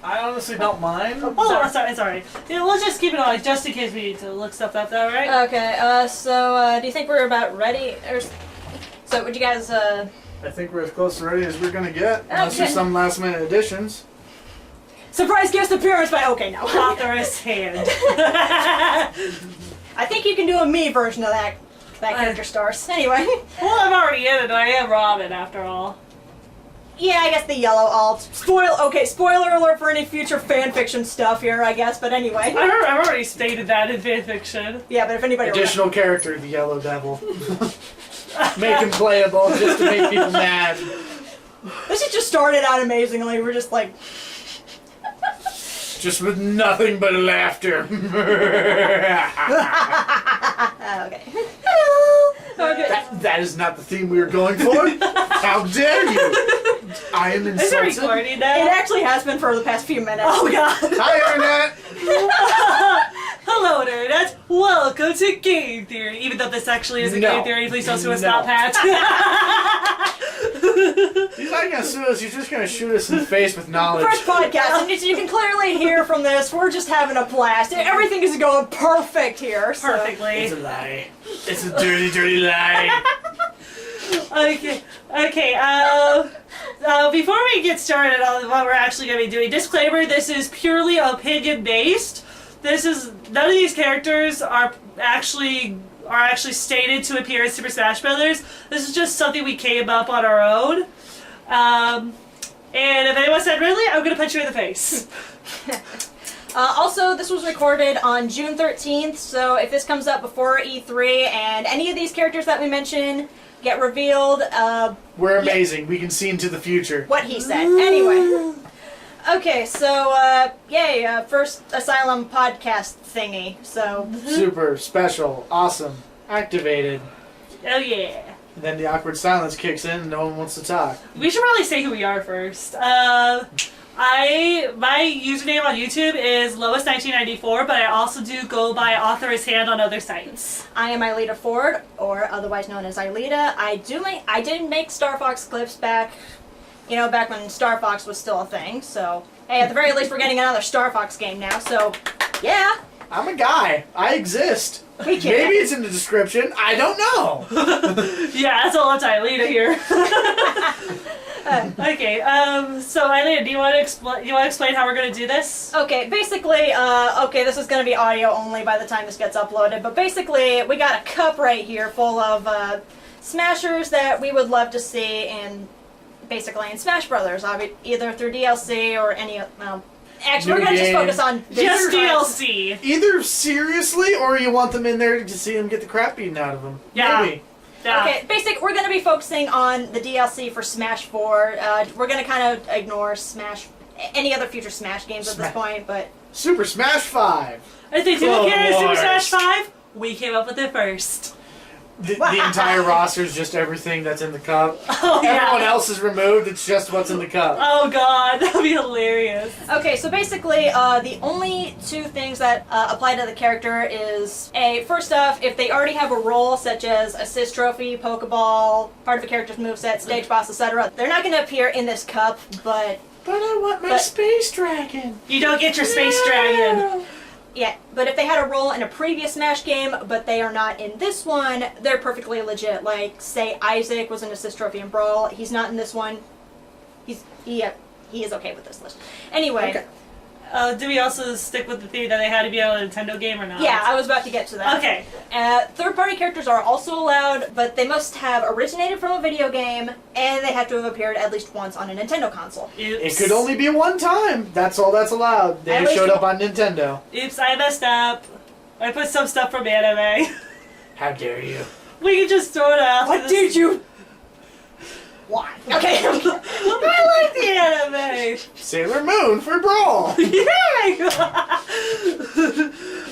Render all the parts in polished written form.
I honestly don't mind. Oh, sorry. Yeah, we'll just keep it on, just in case we need to look stuff up, though, right? Okay, so, do you think we're about ready? So, would you guys, I think we're as close to ready as we're gonna get, unless there's some last minute additions. Surprise guest appearance by... Okay, no. Author's hand. I think you can do a me version of that character stars. Anyway. Well, I'm already in it. I am Robin, after all. Yeah, I guess the yellow alt. Spoiler alert for any future fanfiction stuff here, I guess, but anyway. I've already stated that in fanfiction. Yeah, but if anybody... Additional character, the Yellow Devil. Make him playable, just to make people mad. This has just started out amazingly. We're just like... Just with nothing but laughter. Okay. Okay. That is not the theme we were going for. How dare you? I am insulted. Is it recording now? It actually has been for the past few minutes. Oh god. Hi, Internet. Hello, Internet. Welcome to Game Theory. Even though this actually isn't Game Theory, please don't sue us now, Pat. He's not gonna sue us. He's just gonna shoot us in the face with knowledge. First podcast, and you can clearly hear from this. We're just having a blast. Everything is going perfect here. So. Perfectly. It's a lie. It's a dirty, dirty lie. Okay. Before we get started on what we're actually going to be doing, disclaimer: this is purely opinion based. None of these characters are actually stated to appear in Super Smash Brothers. This is just something we came up on our own. And if anyone said really, I'm going to punch you in the face. Also, this was recorded on June 13th, so if this comes up before E3 and any of these characters that we mention get revealed, we're amazing. We can see into the future. What he said. Anyway. Okay, so, yay, first Asylum podcast thingy, so... Super, special, awesome, activated. Oh yeah. And then the awkward silence kicks in and no one wants to talk. We should probably say who we are first. My username on YouTube is Lois1994, but I also do go by Author's Hand on other sites. I am Ileta Ford, or otherwise known as Ileta. I did make Star Fox clips back when Star Fox was still a thing, so... Hey, at the very least we're getting another Star Fox game now, so... Yeah! I'm a guy. I exist. We can't. Maybe it's in the description. I don't know. Yeah, that's all up to Ileta here. Okay, so Ileta, do you want to explain how we're going to do this? Okay, basically, this is going to be audio only by the time this gets uploaded, but basically, we got a cup right here full of, smashers that we would love to see in Smash Brothers, either through DLC or any, actually, we're going to just focus on... Just DLC! Either seriously, or you want them in there to see them get the crap beaten out of them. Yeah. Maybe. Yeah. Okay, we're going to be focusing on the DLC for Smash 4. We're going to kind of ignore any other future Smash games at this point, but... Super Smash 5! If they didn't care Super Smash 5, we came up with it first. The entire roster is just everything that's in the cup. Oh, yeah. Everyone else is removed, it's just what's in the cup. Oh god, that'd be hilarious. Okay, so basically, the only two things that apply to the character is, first off, if they already have a role, such as Assist Trophy, Pokeball, part of a character's moveset, Stage Boss, etc., they're not going to appear in this cup, but... But I want my Space Dragon! You don't get your Space Dragon! Yeah, but if they had a role in a previous Smash game, but they are not in this one, they're perfectly legit. Like, say Isaac was an Assist Trophy in Brawl, he's not in this one. He is okay with this list. Anyway. Okay. Do we also stick with the theme that they had to be on a Nintendo game or not? Yeah, I was about to get to that. Okay. Third-party characters are also allowed, but they must have originated from a video game, and they have to have appeared at least once on a Nintendo console. Oops. It could only be one time. That's all that's allowed. They just showed up on Nintendo. Oops, I messed up. I put some stuff from anime. How dare you? We can just throw it out. What did you... Why? Okay. I like the anime. Sailor Moon for Brawl. Yay!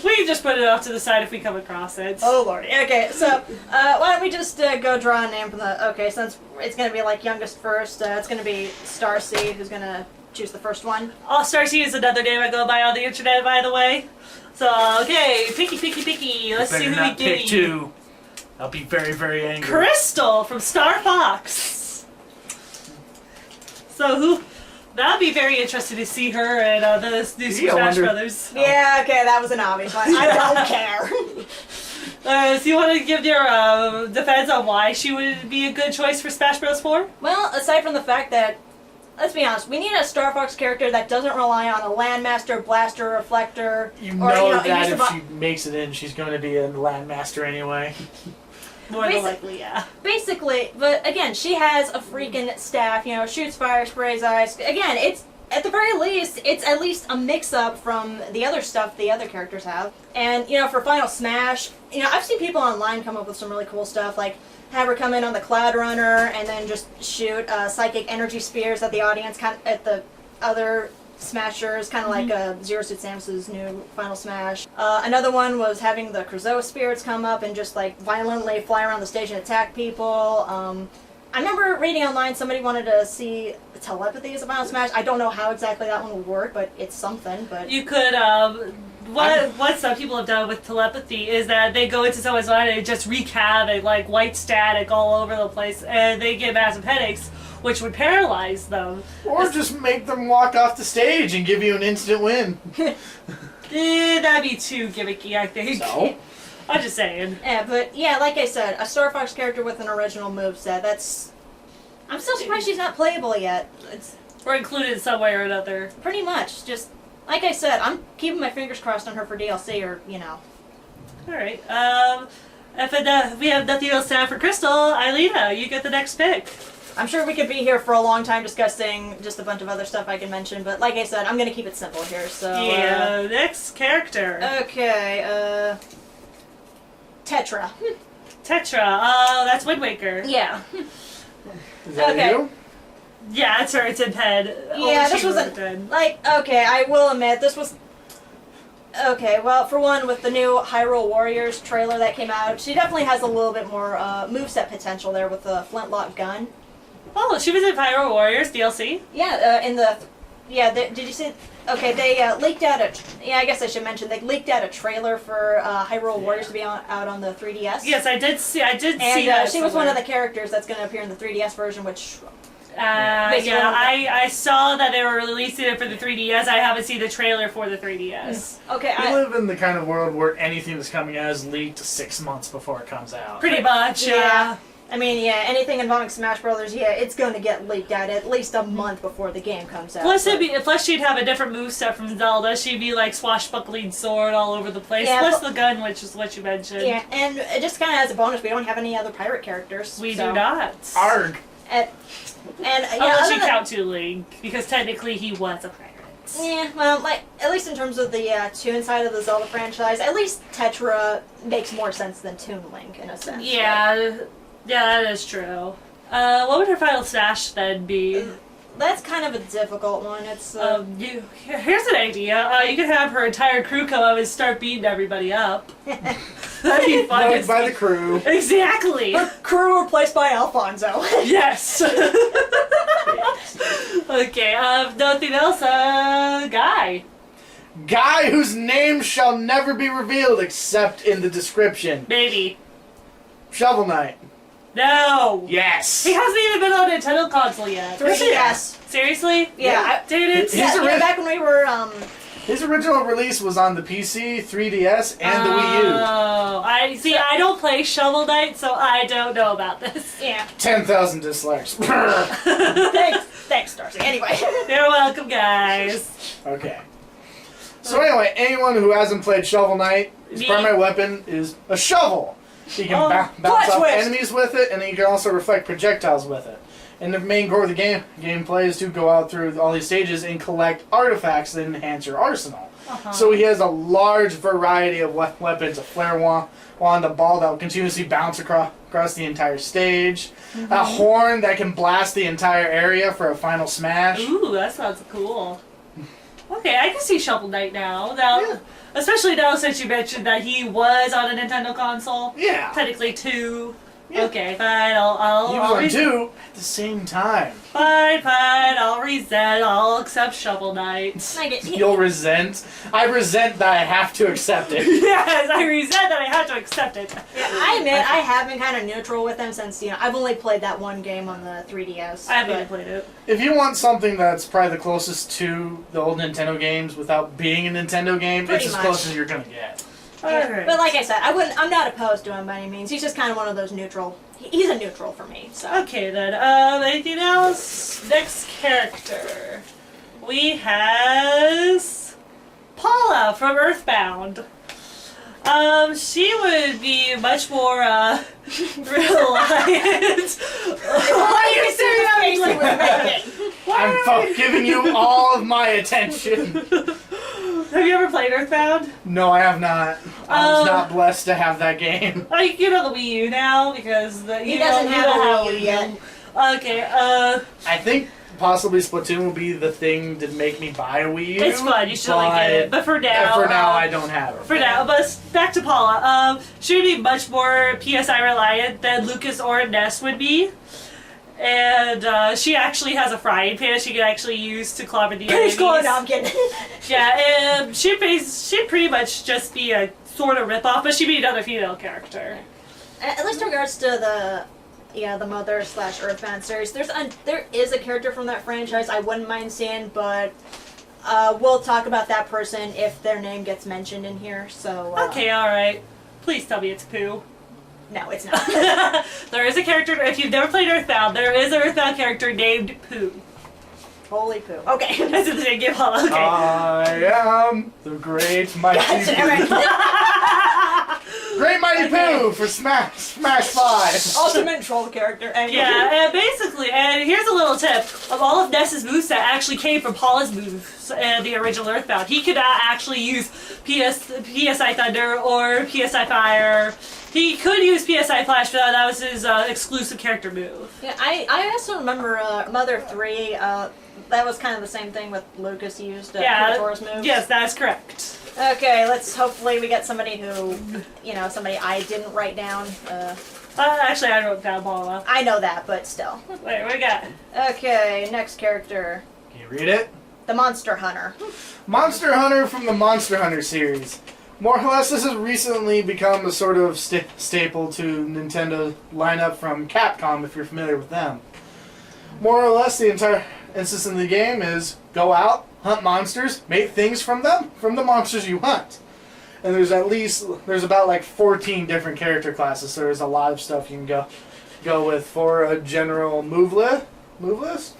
We can just put it off to the side if we come across it. Oh lordy. Okay, so why don't we just go draw a name from the... Okay, since it's going to be like youngest first, it's going to be Star C who's going to choose the first one. Oh, Star C is another name I go by on the internet, by the way. So, okay, picky. Let's see who we get. Pick two. I'll be very, very angry. Krystal from Star Fox. So That'd be very interesting to see her and the new Super Yeah, I Smash wonder- Brothers. Yeah, okay, that was an obvious one. I don't care. So you want to give your defense on why she would be a good choice for Smash Bros. 4? Well, aside from the fact that, let's be honest, we need a Star Fox character that doesn't rely on a Landmaster, Blaster, Reflector, You or, know use that the if she makes it in, she's going to be a Landmaster anyway. More than Basic- likely, yeah. Basically, but again, she has a freaking staff, shoots fire, sprays ice. Again, it's, at the very least, it's at least a mix-up from the other stuff the other characters have. And, for Final Smash, I've seen people online come up with some really cool stuff, like have her come in on the Cloud Runner and then just shoot psychic energy spears at the audience, at the other Smashers, kind of like Zero Suit Samus's new Final Smash. Another one was having the Krazoa spirits come up and just like violently fly around the stage and attack people. I remember reading online somebody wanted to see telepathy as a Final Smash. I don't know how exactly that one will work, but it's something. But You could, what some people have done with telepathy is that they go into someone's mind and just wreak havoc, like white static all over the place, and they get massive headaches, which would paralyze them. Or just make them walk off the stage and give you an instant win. That'd be too gimmicky, I think. So? I'm just saying. yeah, like I said, a Star Fox character with an original moveset. That's. I'm still surprised she's not playable yet. It's Or included in some way or another. pretty much just like I said. I'm keeping my fingers crossed on her for DLC or Alright, if we have nothing else to add for Krystal, Eilita, you get the next pick. I'm sure we could be here for a long time discussing just a bunch of other stuff I can mention, but like I said, I'm gonna keep it simple here. So Yeah, next character. okay, Tetra. Tetra, that's Wind Waker. Yeah. Is that Okay. you? Yeah, it's her, it's in head. Yeah, this was okay, I will admit, this was... Okay, well, for one, with the new Hyrule Warriors trailer that came out, she definitely has a little bit more moveset potential there with the flintlock gun. Oh, she was in Pyro Warriors DLC? Yeah, did you see... Okay, they leaked out I guess I should mention, they leaked out a trailer for Hyrule Warriors to be out on the 3DS. Yes, I did see And that. she was one of the characters that's going to appear in the 3DS version, which... Yeah, I saw that they were releasing it for the 3DS. I haven't seen the trailer for the 3DS. Okay, We live in the kind of world where anything that's coming out is leaked 6 months before it comes out. Pretty much, yeah. I mean, yeah, anything involving Smash Brothers, yeah, it's going to get leaked out at least a month before the game comes out. Plus she'd have a different moveset from Zelda. She'd be like swashbuckling sword all over the place. Yeah, plus the gun, which is what you mentioned. Yeah, and it just kind of as a bonus, we don't have any other pirate characters. We so. do not. Arg! And yeah, Unless other you than- count Link, because technically he was a pirate. Yeah, well, like, at least in terms of the Toon side of the Zelda franchise, at least Tetra makes more sense than Toon Link, in a sense. Yeah, that is true. What would her final Smash then be? That's kind of a difficult one. It's, Here's an idea. You could have her entire crew come up and start beating everybody up. That'd be fun. Voted by the crew. Exactly. her crew replaced by Alfonso. Yes. Okay. Nothing else. Guy. Guy whose name shall never be revealed except in the description. Maybe. Shovel Knight. No. Yes. He hasn't even been on a Nintendo console yet. 3DS. Seriously? Yeah. Did it? He's a Yeah, back when we were, His original release was on the PC, 3DS, and the Wii U. Oh, I don't play Shovel Knight, so I don't know about this. yeah. 10,000 dislikes. Thanks, Darcy. Anyway. You're welcome, guys. Okay. So anyway, anyone who hasn't played Shovel Knight, his Me. primary weapon is a shovel. He can bounce plot off twist. enemies with it, and he can also reflect projectiles with it. And the main core of the gameplay is to go out through all these stages and collect artifacts that enhance your arsenal. So he has a large variety of weapons, a flare wand, a ball that will continuously bounce across the entire stage, a horn that can blast the entire area for a final smash. Ooh, that sounds cool. Okay, I can see Shovel Knight now. Especially now since you mentioned that he was on a Nintendo console. Yeah. Technically 2. Yeah. Okay, fine. I'll You want two at the same time. Fine. I'll reset. I'll accept Shovel Knight. You'll resent. I resent that I have to accept it. Yes, I resent that I have to accept it. Yeah, I admit I have been kind of neutral with them since I've only played that one game on the 3DS. I haven't even played it. If you want something that's probably the closest to the old Nintendo games without being a Nintendo game, Pretty it's much. as close as you're gonna get. Yeah. But like I said, I'm not opposed to him by any means. He's just kind of one of those neutral. He's a neutral for me. So. Okay then. Anything else? Next character. We has Paula from Earthbound. She would be much more reliant. Why are you seriously I'm giving you all of my attention. Have you ever played Earthbound? No, I have not. I was not blessed to have that game. Like, you know the Wii U now because He doesn't have a Wii U yet. Okay. I think possibly Splatoon will be the thing to make me buy a Wii U. It's fun. You should like it. But for now, I don't have it. For now, but back to Paula. She would be much more PSI reliant than Lucas or Ness would be. And she actually has a frying pan she can actually use to clobber the enemies. No, I'm kidding. Yeah, and she'd pretty much just be a sort of ripoff, but she'd be another female character. At least in regards to the Mother / Earthbound series, there is a character from that franchise I wouldn't mind seeing, but we'll talk about that person if their name gets mentioned in here. So Okay, alright. Please tell me it's Pooh. No, it's not. There is a character, if you've never played Earthbound, there is an Earthbound character named Pooh. Holy poo. Okay. That's in the same game, Paula. Okay. I am the great mighty Pooh. Great mighty Pooh for Smash 5. Ultimate troll character. Anyway. Yeah, and basically, and here's a little tip. Of all of Ness's moveset actually came from Paula's moves in the original Earthbound. He could not actually use PSI Thunder or PSI Fire. He could use PSI Flash, but that was his exclusive character move. Yeah, I also remember Mother 3, that was kind of the same thing with Lucas used Kurotora's moves. Yes, that is correct. Okay, hopefully we get somebody who, somebody I didn't write down. Actually, I wrote down Paula. I know that, but still. Wait, what we got? Okay, next character. Can you read it? The Monster Hunter. Monster Hunter from the Monster Hunter series. More or less, this has recently become a sort of staple to Nintendo lineup from Capcom, if you're familiar with them. More or less, the entire instance in the game is go out, hunt monsters, make things from them, from the monsters you hunt. And there's about like 14 different character classes, so there's a lot of stuff you can go with for a general move list.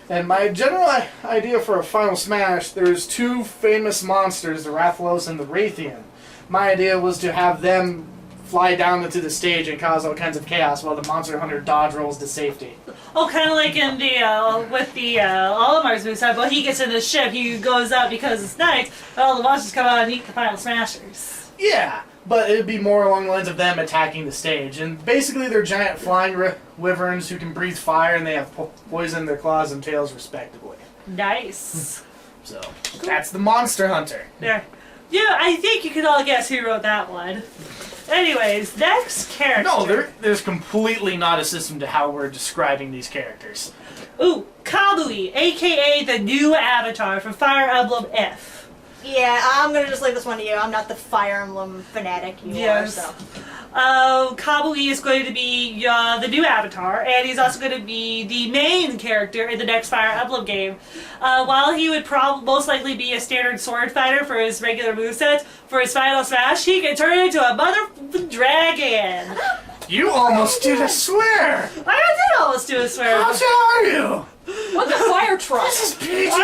And my general idea for a Final Smash, there's two famous monsters, the Rathalos and the Raytheon. My idea was to have them fly down into the stage and cause all kinds of chaos while the Monster Hunter dodge rolls to safety. Oh, kind of like in the, with the Olimar's moveset, but he gets in the ship, he goes out because it's night, and all the monsters come out and eat the Final Smashers. Yeah, but it would be more along the lines of them attacking the stage. And basically they're giant flying wyverns who can breathe fire and they have poison in their claws and tails respectively. Nice. So, that's the Monster Hunter. There. Yeah, I think you can all guess who wrote that one. Anyways, next character. No, there's completely not a system to how we're describing these characters. Ooh, Kamui, aka the new avatar from Fire Emblem F. Yeah, I'm gonna just leave this one to you. I'm not the Fire Emblem fanatic you are, so. Kamui is going to be the new avatar, and he's also going to be the main character in the next Fire Emblem game. While he would most likely be a standard sword fighter for his regular moveset, for his Final Smash, he can turn into a mother dragon. You almost did a swear! I did almost do a swear. How are you? What the fire truck? This is PG-13! I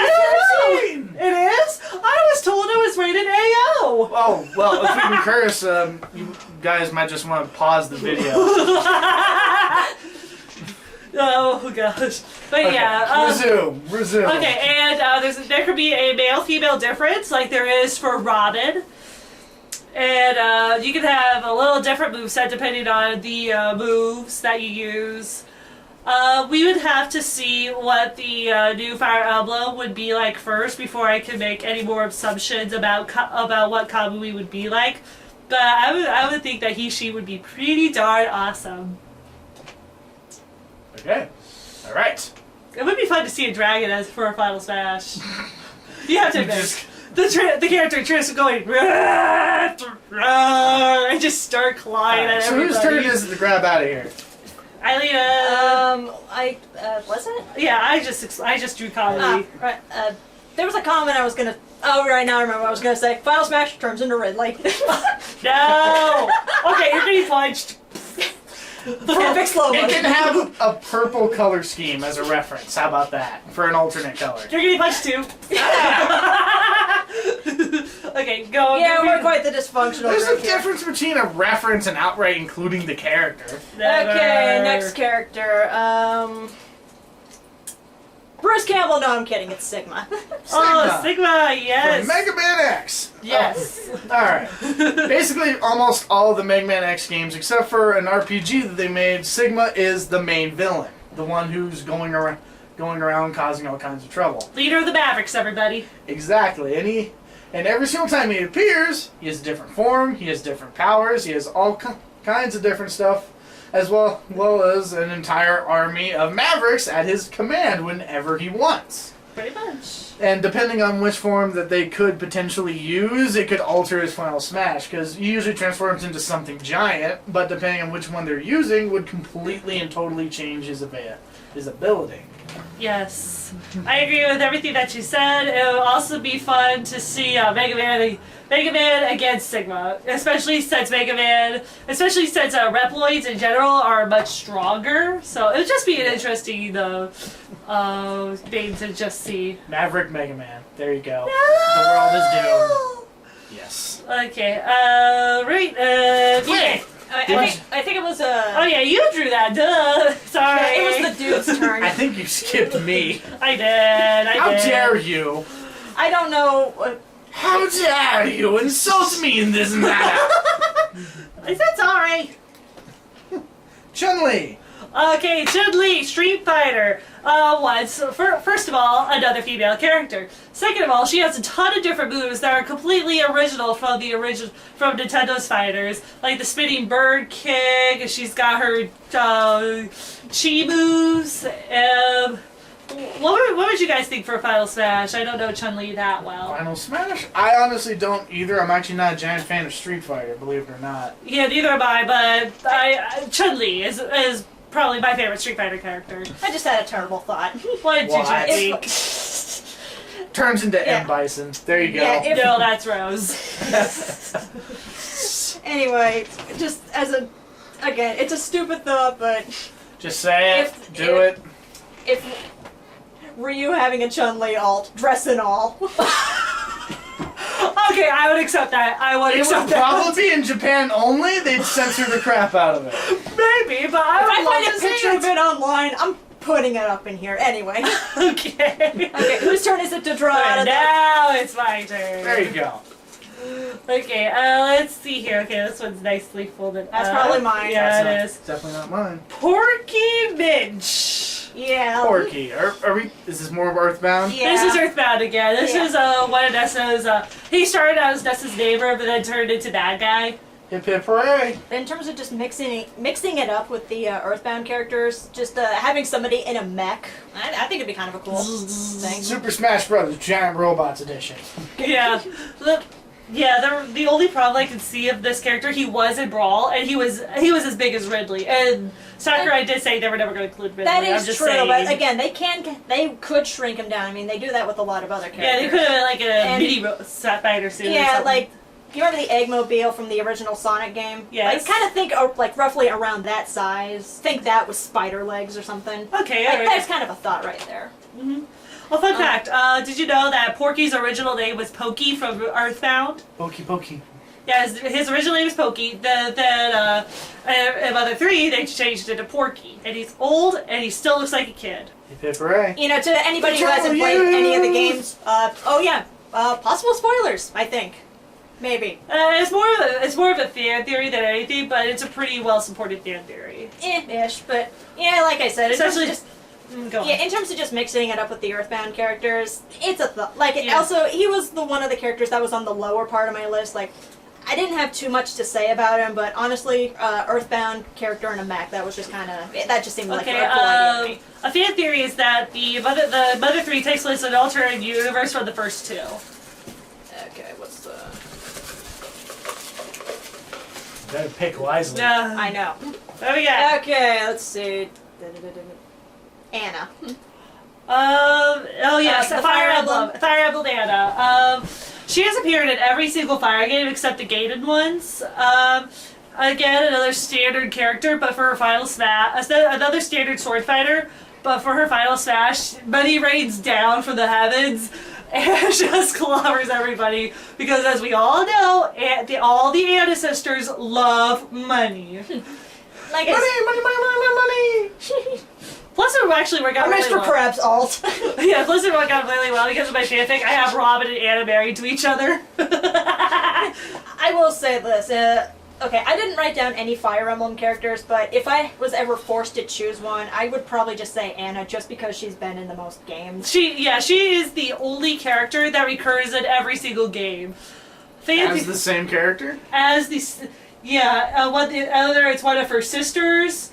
don't know. It is? I was told it was rated AO. Oh, well, if we can curse, you guys might just want to pause the video. Oh, gosh. But Okay, yeah. Resume. Okay, and there could be a male-female difference, like there is for Robin. And you can have a little different moveset depending on the moves that you use. We would have to see what the new Fire Emblem would be like first before I could make any more assumptions about what Kamui would be like. But I would think that she would be pretty darn awesome. Okay. All right. It would be fun to see a dragon as for a final smash. You have to admit. The character Tris going and just start clawing at so everybody. whose turn is it to grab out of here? Eileen, was it? yeah, I just drew Kamui. Right. There was a comment I was gonna. Oh, right now I remember what I was gonna say. Final Smash turns into Ridley. No. Okay, you're getting punched. Perfect slow It motion. can have a purple color scheme as a reference. How about that? For an alternate color. You're getting punched too. Okay, go. Yeah, go, we're quite the dysfunctional There's group a here. difference between a reference and outright including the character. Never. Okay, next character. Bruce Campbell. No, I'm kidding. It's Sigma. Oh, Sigma, yes. From Mega Man X. Yes. Alright. Basically, almost all of the Mega Man X games, except for an RPG that they made, Sigma is the main villain. The one who's going around causing all kinds of trouble. Leader of the Mavericks, everybody. Exactly. And every single time he appears, he has a different form, he has different powers, he has all kinds of different stuff, as well as an entire army of Mavericks at his command whenever he wants. Pretty much. And depending on which form that they could potentially use, it could alter his final smash, because he usually transforms into something giant, but depending on which one they're using, would completely and totally change his ability. Yes. I agree with everything that you said. It would also be fun to see Mega Man against Sigma, especially since Reploids in general are much stronger. So it would just be an interesting thing to just see. Maverick Mega Man. There you go. No! The world is doomed. Yes. Okay, right, yeah. I think it was Oh yeah, you drew that, duh. Sorry. Yeah, it was the dude's turn. I think you skipped me. I did. How dare you? I don't know. How dare you insult me in this manner? I said sorry. Chun-Li. Okay, Chun-Li, Street Fighter. First of all, another female character. Second of all, she has a ton of different moves that are completely original from Nintendo's fighters, like the spinning bird kick. She's got her chi moves. What would you guys think for a Final Smash? I don't know Chun-Li that well. Final Smash? I honestly don't either. I'm actually not a giant fan of Street Fighter, believe it or not. Yeah, neither am I, but Chun-Li is probably my favorite Street Fighter character. I just had a terrible thought. What did you think? Turns into M. Bison. There you go. Yeah, No, that's Rose. Anyway, just again, it's a stupid thought, but Just say it. Do it. if Ryu having a Chun-Li alt, dress and all. Okay, I would accept that. It would probably be in Japan only. They'd censor the crap out of it. Maybe, but I If would I find love a to see picture of it online, I'm putting it up in here anyway. Okay. Okay, whose turn is it to draw out of that? Now it's my turn. There you go. Okay, let's see here. Okay, this one's nicely folded. That's probably mine. Yeah, That's it is. definitely not mine. Porky Minch. Yeah. Porky. Are we? Is this more of Earthbound? Yeah. This is Earthbound again. This Yeah. is one of Nessa's. He started out as Nessa's neighbor, but then turned into bad guy. Hip hip hooray! In terms of just mixing it up with the Earthbound characters, just having somebody in a mech, I think it'd be kind of a cool thing. Super Smash Brothers Giant Robots Edition. Yeah. The only problem I can see of this character, he was in Brawl, and he was as big as Ridley. And Sakurai did say they were never going to include Ridley. That I'm is just true, saying. but again, they could shrink him down. I mean, they do that with a lot of other characters. Yeah, they could have been like a And- mini Spider suit. or Yeah, something. like, do you remember the Eggmobile from the original Sonic game? Yes. Like, kind of think like roughly around that size. Think that was spider legs or something. Okay, Like, alright. that's kind of a thought right there. Well, fun fact, did you know that Porky's original name was Pokey from Earthbound? Pokey. Yeah, his original name is Pokey. Then in Mother 3, they changed it to Porky. And he's old, and he still looks like a kid. Hip hip hooray! You know, to anybody who hasn't played any of the games, possible spoilers, I think. Maybe. It's more of a fan theory than anything, but it's a pretty well supported fan theory. Ish, but yeah, like I said, it's Essentially, just go on. in terms of just mixing it up with the Earthbound characters, it's a thought. Like, Yeah. also, he was one of the characters that was on the lower part of my list. Like, I didn't have too much to say about him, but honestly, Earthbound character in a mech, that was just kind of, that just seemed like a cool idea to me. A fan theory is that the Mother 3 takes place in an alternate universe from the first two. Okay, what's the... Better pick wisely. I know. What do we got? Okay, let's see. Anna. Oh yes, the Fire Fire Emblem. Emblem. Fire Emblem Anna. She has appeared in every single Fire game except the gated ones. Again, another standard character, but for her final smash, another standard sword fighter, but for her final smash, money rains down from the heavens and just clobbers everybody. Because as we all know, all the Anna sisters love money. Like Money! Plus, it actually worked out really Mr. well. Krabs alt. Yeah, plus it worked out really well because of my fanfic. I have Robin and Anna married to each other. I will say this. Okay, I didn't write down any Fire Emblem characters, but if I was ever forced to choose one, I would probably just say Anna, just because she's been in the most games. She is the only character that recurs in every single game. As the same character? Whether it's one of her sisters.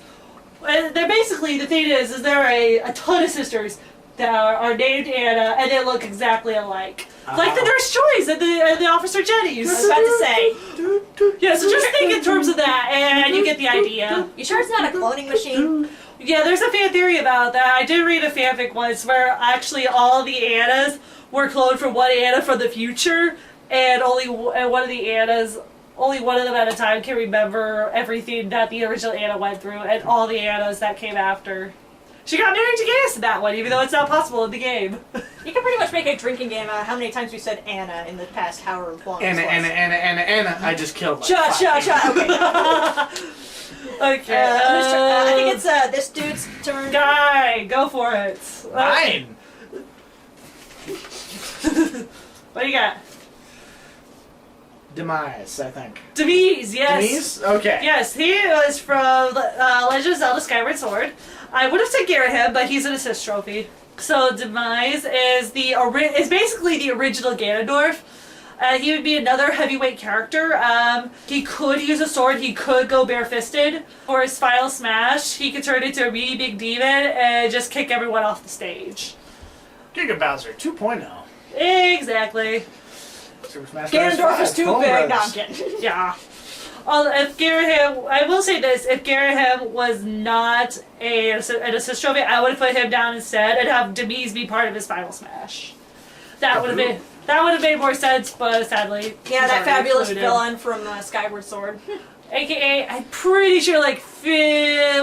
They're basically, the thing is there are a ton of sisters that are named Anna, and they look exactly alike. Like the Nurse Joys and the Officer Jennies. I was about to say. Yeah, so just think in terms of that, and you get the idea. You sure it's not a cloning machine? Yeah, there's a fan theory about that. I did read a fanfic once where actually all the Annas were cloned from one Anna from the future, and only one of the Annas, only one of them at a time can remember everything that the original Anna went through, and all the Annas that came after. She got married to Gaius in that one, even though it's not possible in the game. You can pretty much make a drinking game out of how many times we said Anna in the past however long. Anna. I just killed Shut. Okay. Okay. I think it's this dude's turn. Guy, go for it. Mine! What do you got? Demise, I think. Demise, yes. Demise? Okay. Yes, he was from Legend of Zelda Skyward Sword. I would have said Garahim, but he's an assist trophy. So Demise is basically the original Ganondorf. He would be another heavyweight character. He could use a sword. He could go bare-fisted. For his final smash, he could turn into a really big demon and just kick everyone off the stage. Giga Bowser 2.0. Exactly. Super Smash Ganondorf is too Clone big. Brothers. No, I'm kidding. Yeah. If Garahim, I will say this, if Garahim was not an assist trophy, I would have put him down instead and have Demise be part of his final smash. That would have made more sense, but sadly, Yeah, he's that already fabulous included. villain from Skyward Sword. AKA, I'm pretty sure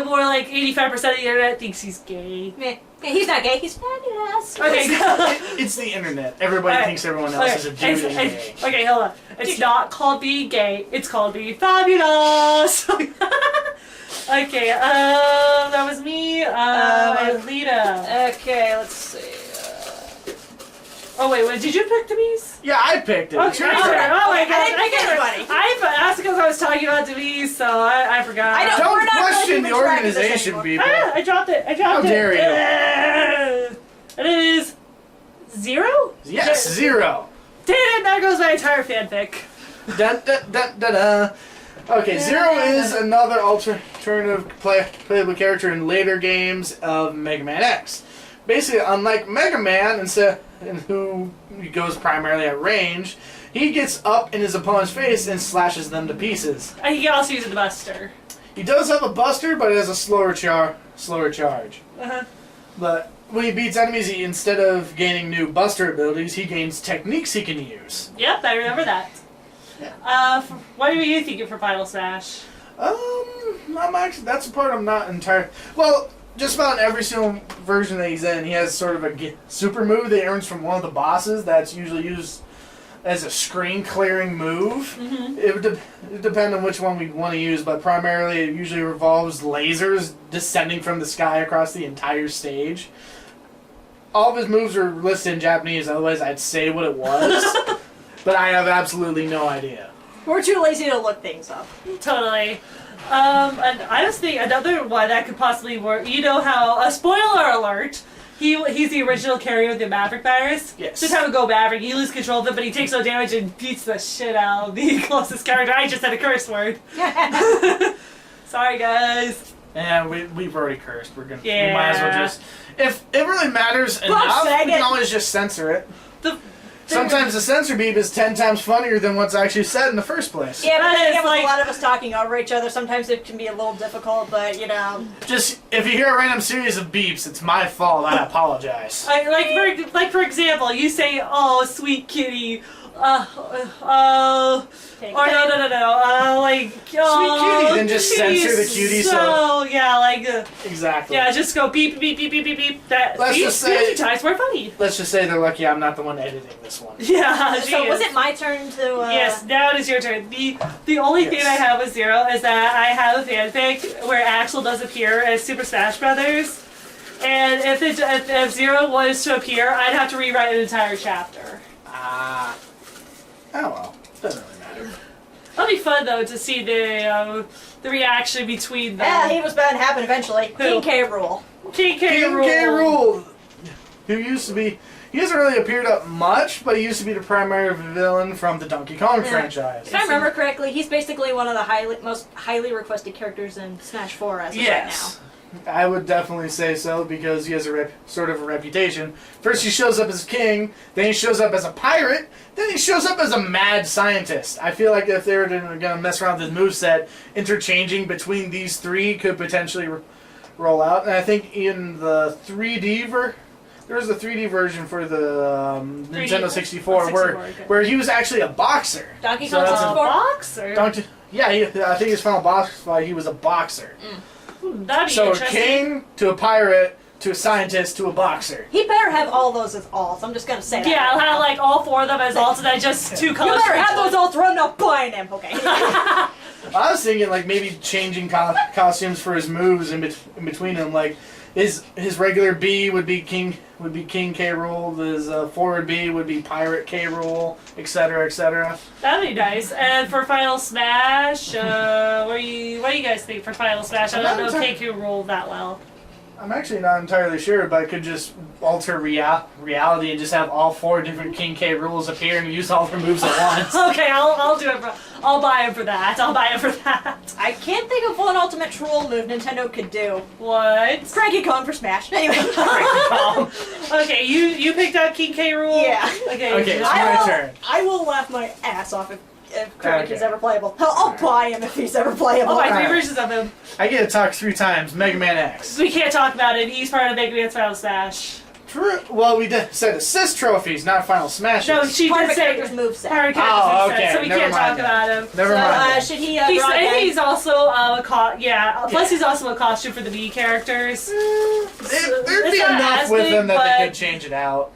more like 85% of the internet thinks he's gay. Meh. He's not gay, he's fabulous. Okay, It's the internet. Everybody thinks everyone else is a dude and gay. Okay, hold on. It's not called being gay, it's called being fabulous! Okay, that was me, Lita. Okay, let's see. Oh wait, did you pick Demise? Yeah, I picked it. Okay, It's your okay. turn. Oh my I god, didn't pick anybody. That's because I was talking about Demise, so I forgot. I don't- Don't We're not question really the keeping track of this organization, anymore. people. I dropped it. How dare you. It is 0? Yes, 0. Damn it, there goes my entire fanfic. Dun, dun, dun, dun, dun. Okay, 0 is another alternative playable character in later games of Mega Man X. Basically, unlike Mega Man, who goes primarily at range, he gets up in his opponent's face and slashes them to pieces. And he can also use the Buster. He does have a Buster, but it has a slower charge. Uh-huh. But when he beats enemies, instead of gaining new Buster abilities, he gains techniques he can use. Yep, I remember that. What are you thinking for Final Smash? That's a part I'm not entirely... Well, just about in every single version that he's in, he has sort of a super move that he earns from one of the bosses that's usually used as a screen-clearing move. Mm-hmm. It would depend on which one we want to use, but primarily it usually revolves lasers descending from the sky across the entire stage. All of his moves are listed in Japanese, otherwise I'd say what it was. But I have absolutely no idea. We're too lazy to look things up. Totally. And I was thinking another one that could possibly work. You know how, spoiler alert, He's the original carrier of the Maverick virus. Yes. Just have him go Maverick. He loses control of it, but he takes no damage and beats the shit out of the closest character. I just said a curse word. Sorry, guys. Yeah, we've already cursed. We might Yeah. as well just... If it really matters enough, we can always just censor it. Sometimes the censor beep is 10 times funnier than what's actually said in the first place. Yeah, but then again, with like- a lot of us talking over each other, sometimes it can be a little difficult, but, you know. Just, if you hear a random series of beeps, it's my fault. I apologize. For example, you say, "Oh, sweet kitty," or no, like, oh, cutie, then just censor the cutie, so- yeah, Exactly. yeah, just go beep, beep, beep, beep, beep, beep. That Let's beep, just say- 50 times more funny. Let's just say they're lucky I'm not the one editing this one. Yeah, So was it my turn to, Yes, now it is your turn. The only thing I have with Zero is that I have a fanfic where Axel does appear as Super Smash Brothers, and if Zero was to appear, I'd have to rewrite an entire chapter. Ah. Oh well. Doesn't really matter. It'll be fun though to see the reaction between them. Yeah, he was bound to happen eventually. Who? King K. Rool. King K. King Rool. K. Rool, who used to be... He hasn't really appeared up much, but he used to be the primary villain from the Donkey Kong franchise. If I remember correctly, he's basically one of the most highly requested characters in Smash 4 as of right now. I would definitely say so, because he has a sort of a reputation. First he shows up as king, then he shows up as a pirate, then he shows up as a mad scientist. I feel like if they were going to mess around with his moveset, interchanging between these three could potentially roll out. And I think in the 3D there was a 3D version for the Nintendo 64 where he was actually a boxer. Donkey So Kong that's 64? Boxer? I think his final boss fight, he was a boxer. That'd be So a interesting. king to a pirate to a scientist to a boxer. He better have all those as alts. I'm just gonna say that. Yeah, I'll right have now. like all four of them as alts and then just two You colors. better for each have those one. alts run up buying him. Okay. I was thinking like maybe changing costumes for his moves in between them. Like his regular B would be King K. Rool. His forward B would be Pirate K. Rool, etc., etc. That'd be nice. And for Final Smash, what do you guys think for Final Smash? I don't know KQ Rool that well. I'm actually not entirely sure, but I could just alter reality and just have all four different King K. Rools appear and use all their moves at once. Okay, I'll do it. I'll buy him for that. I can't think of one ultimate troll move Nintendo could do. What? Cranky Kong for Smash. Anyway. Okay, you picked out King K. Rool. Yeah. Okay. Okay, it's my turn. I will laugh my ass off if Crank is ever playable. Hell, I'll buy him if he's ever playable. I'll buy three Alright. versions of him. I get to talk 3 times. Mega Man X. We can't talk about it. He's part of Mega Man's Final Smash. True. Well, we said assist trophies, not final smashes. No, she Part did of a say character's moveset. part of a Oh, character's okay. moveset, so we Never can't mind talk then. about him. Never So, mind. should he He's, draw again? he's also plus he's also a costume for the Mii characters. There'd be It's not enough as with big, them that they but- could change it out.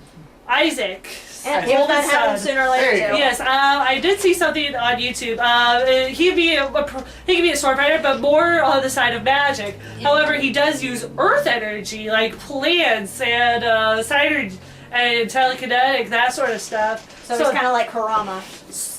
Isaac. And he'll then Oldest happen son. sooner or later There you too. go. Yes, I did see something on YouTube. He could be a sword fighter, but more on the side of magic. However, he does use earth energy, like plants and cider and telekinetic, that sort of stuff. So he's kind of like Kurama.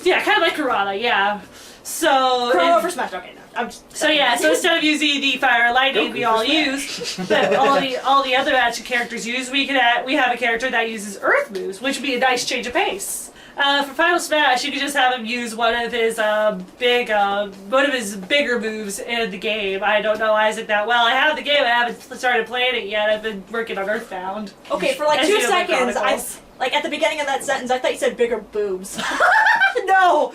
Yeah, kind of like Kurama. Yeah. So. Kurama for Smash. Okay, no. I'm just So yeah, so instead of using the fire and lightning Goku we all for use, that all the other magic characters use, we have a character that uses earth moves, which would be a nice change of pace. For Final Smash, you could just have him use one of his bigger moves in the game. I don't know Isaac that well. I have the game. I haven't started playing it yet. I've been working on Earthbound. Okay, for like As 2 you know, my seconds, Chronicles. like at the beginning of that sentence, I thought you said bigger boobs. No.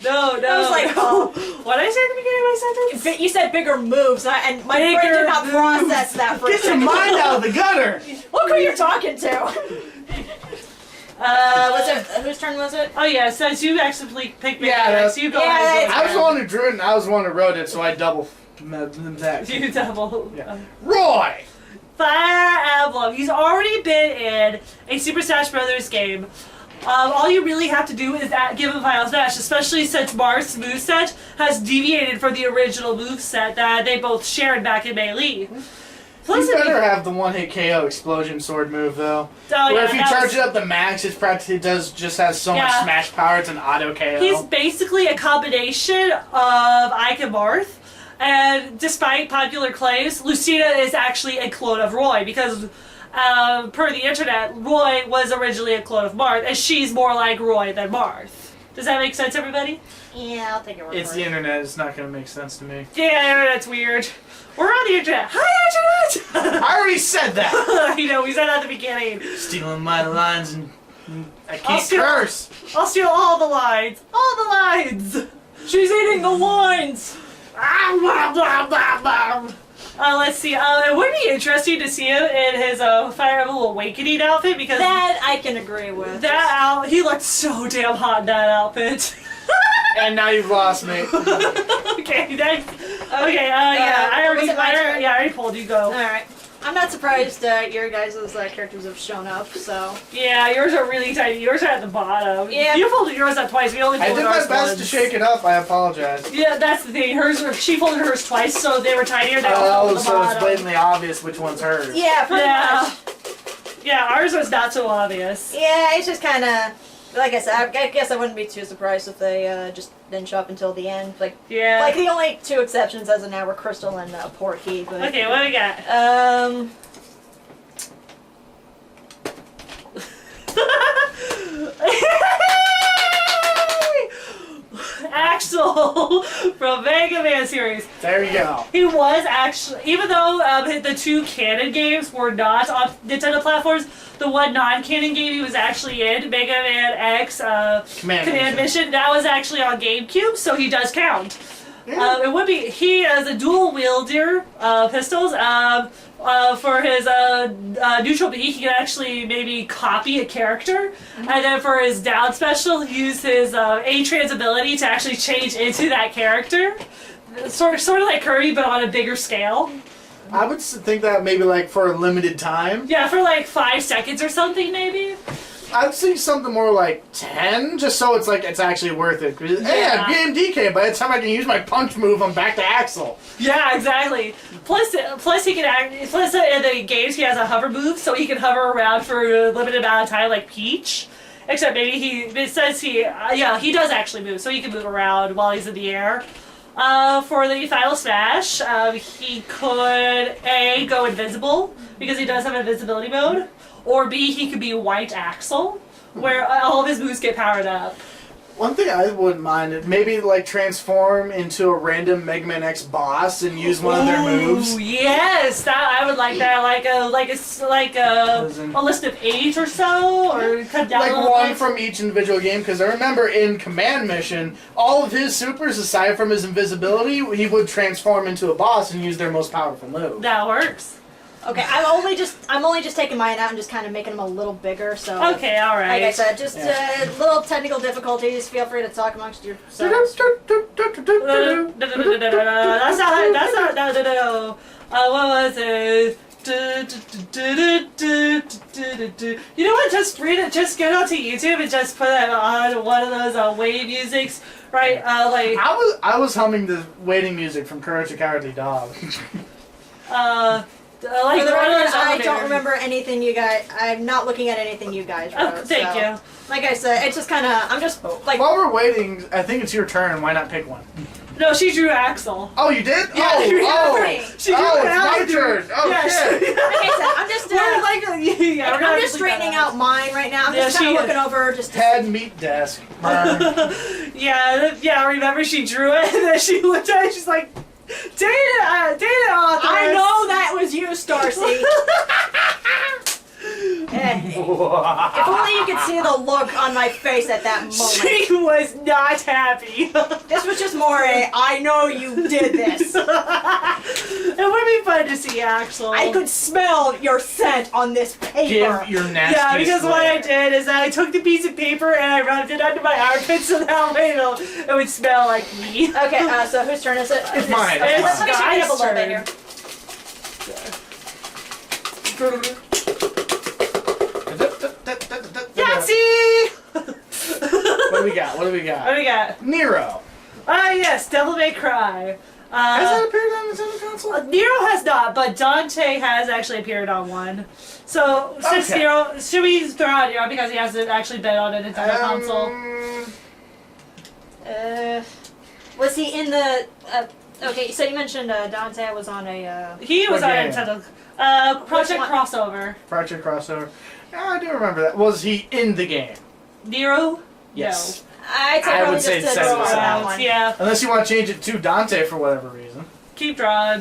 No. I was like, oh. What did I say at the beginning of my sentence? You said bigger moves, and my brain Bigger did not moves. process that for a Get your second. mind out of the gutter! Look who you're talking to. Was it whose turn was it? Oh yeah, since you actually picked me, Yeah, so you go. yeah, ahead and it's- go I was the one who drew it and I was the one who wrote it, so I double that. You double. Yeah. Roy! Fire Emblem. He's already been in a Super Smash Brothers game. All you really have to do is give him Final Smash, especially since Marth's moveset has deviated from the original moveset that they both shared back in Melee. Plus, You better have the one-hit KO explosion sword move, though. Where if you charge it up the max, it practically just has so much smash power, it's an auto KO. He's basically a combination of Ike and Marth. And despite popular claims, Lucina is actually a clone of Roy because per the internet, Roy was originally a clone of Marth, and she's more like Roy than Marth. Does that make sense, everybody? Yeah, I'll take your word It's for the it. internet. It's not going to make sense to me. Yeah, the internet's weird. We're on the internet. Hi, internet! I already said that. You know, we said that at the beginning. Stealing my lines and I I'll can't steal- curse. I'll steal all the lines. All the lines! She's eating the lines! Let's see. It would be interesting to see him in his Fire Emblem Awakening outfit because That I can agree with. he looked so damn hot in that outfit. And now you've lost me. Okay, next. Okay, yeah, I was it my turn? already pulled you. Go. Alright. I'm not surprised your guys' characters have shown up, so... Yeah, yours are really tiny. Yours are at the bottom. Yeah. You folded yours up twice. We only I folded did my ours best once. to shake it up. I apologize. Yeah, that's the thing. She folded hers twice, so they were tinier. They all fell Oh, at the so it's bottom. blatantly obvious which one's hers. Yeah, pretty much. Yeah, ours was not so obvious. Yeah, it's just kind of... Like I said, I guess I wouldn't be too surprised if they just didn't show up until the end. Like the only two exceptions as of now were Krystal and Porky. But, Okay, what do we got? Axel from Mega Man series. There you go. He was actually, even though the two canon games were not on Nintendo platforms, the one non-canon game he was actually in, Mega Man X Command Mission, that was actually on GameCube, so he does count. Yeah. It would be, he as a dual wielder pistols, for his neutral B, he can actually maybe copy a character, and then for his down special, use his A-Trans ability to actually change into that character. Sort of like Kirby, but on a bigger scale. I would think that maybe like for a limited time. Yeah, for like 5 seconds or something, maybe. I'd say something more like 10, just so it's like it's actually worth it. Hey, I game DK. By the time I can use my punch move, I'm back to Axel. Yeah, exactly. Plus he can plus in the games he has a hover move, so he can hover around for a limited amount of time, like Peach. Except maybe it says he does actually move, so he can move around while he's in the air. For the final smash, he could A, go invisible, because he does have invisibility mode, or B, he could be White Axel, where all of his moves get powered up. One thing I wouldn't mind is maybe like transform into a random Mega Man X boss and use one of their moves. Yes, that I would like that, like a list of 8 or so, or cut down Like a little one bit. from each individual game, because I remember in Command Mission, all of his supers, aside from his invisibility, he would transform into a boss and use their most powerful move. That works. Okay, I'm only just taking mine out and just kind of making them a little bigger. So Okay, all right. like I said, just little technical difficulties. Feel free to talk amongst yourselves. That's not. No. What was it? You know what? Just read it. Just go onto YouTube and just put it on one of those wave musics, right? Like I was humming the waiting music from Courage the Cowardly Dog. like For the one of record, those I elevator- don't remember anything you guys. I'm not looking at anything you guys wrote. Oh, thank so, you. Like I said, it's just kind of. I'm just like. While we're waiting, I think it's your turn. Why not pick one? No, she drew Axel. Oh, you did? Yeah, oh, you oh, did. She drew oh, it's my Axel. turn. Oh, Yeah, shit. Like I said, I'm just. We're like, yeah, we're gonna I'm have just to leave that straightening out mine right now. I'm Yeah, just kind she of is. looking over just. Head meat desk. Burn. Yeah. Remember, she drew it, and then she looked at it. She's like, "Data author." I know that was you, Starcy. If only you could see the look on my face at that moment. She was not happy. This was just more I know you did this. It would be fun to see Axel. I could smell your scent on this paper. Give your nasty Yeah, because what I swear. did is I took the piece of paper and I rubbed it under my armpits so that way it would smell like me. Okay, so whose turn is it? It's mine. Okay, It's let me speed up a little bit here. Yahtzee! What do we got? What do we What got? do we got? Nero. Ah, yes, Devil May Cry. Has that appeared on the Nintendo console? Nero has not, but Dante has actually appeared on one. So, since Okay. Nero, should we throw out Nero because he hasn't actually been on a Nintendo console? Was he in the Okay, so you mentioned Dante was on a. He was What on game? Nintendo. Project one? Crossover. Project Crossover. Yeah, I do remember that. Was he in the game? Nero? Yes. I'd say I probably would say just to seven throw was out out. that one. Yeah. Unless you want to change it to Dante for whatever reason. Keep drawing.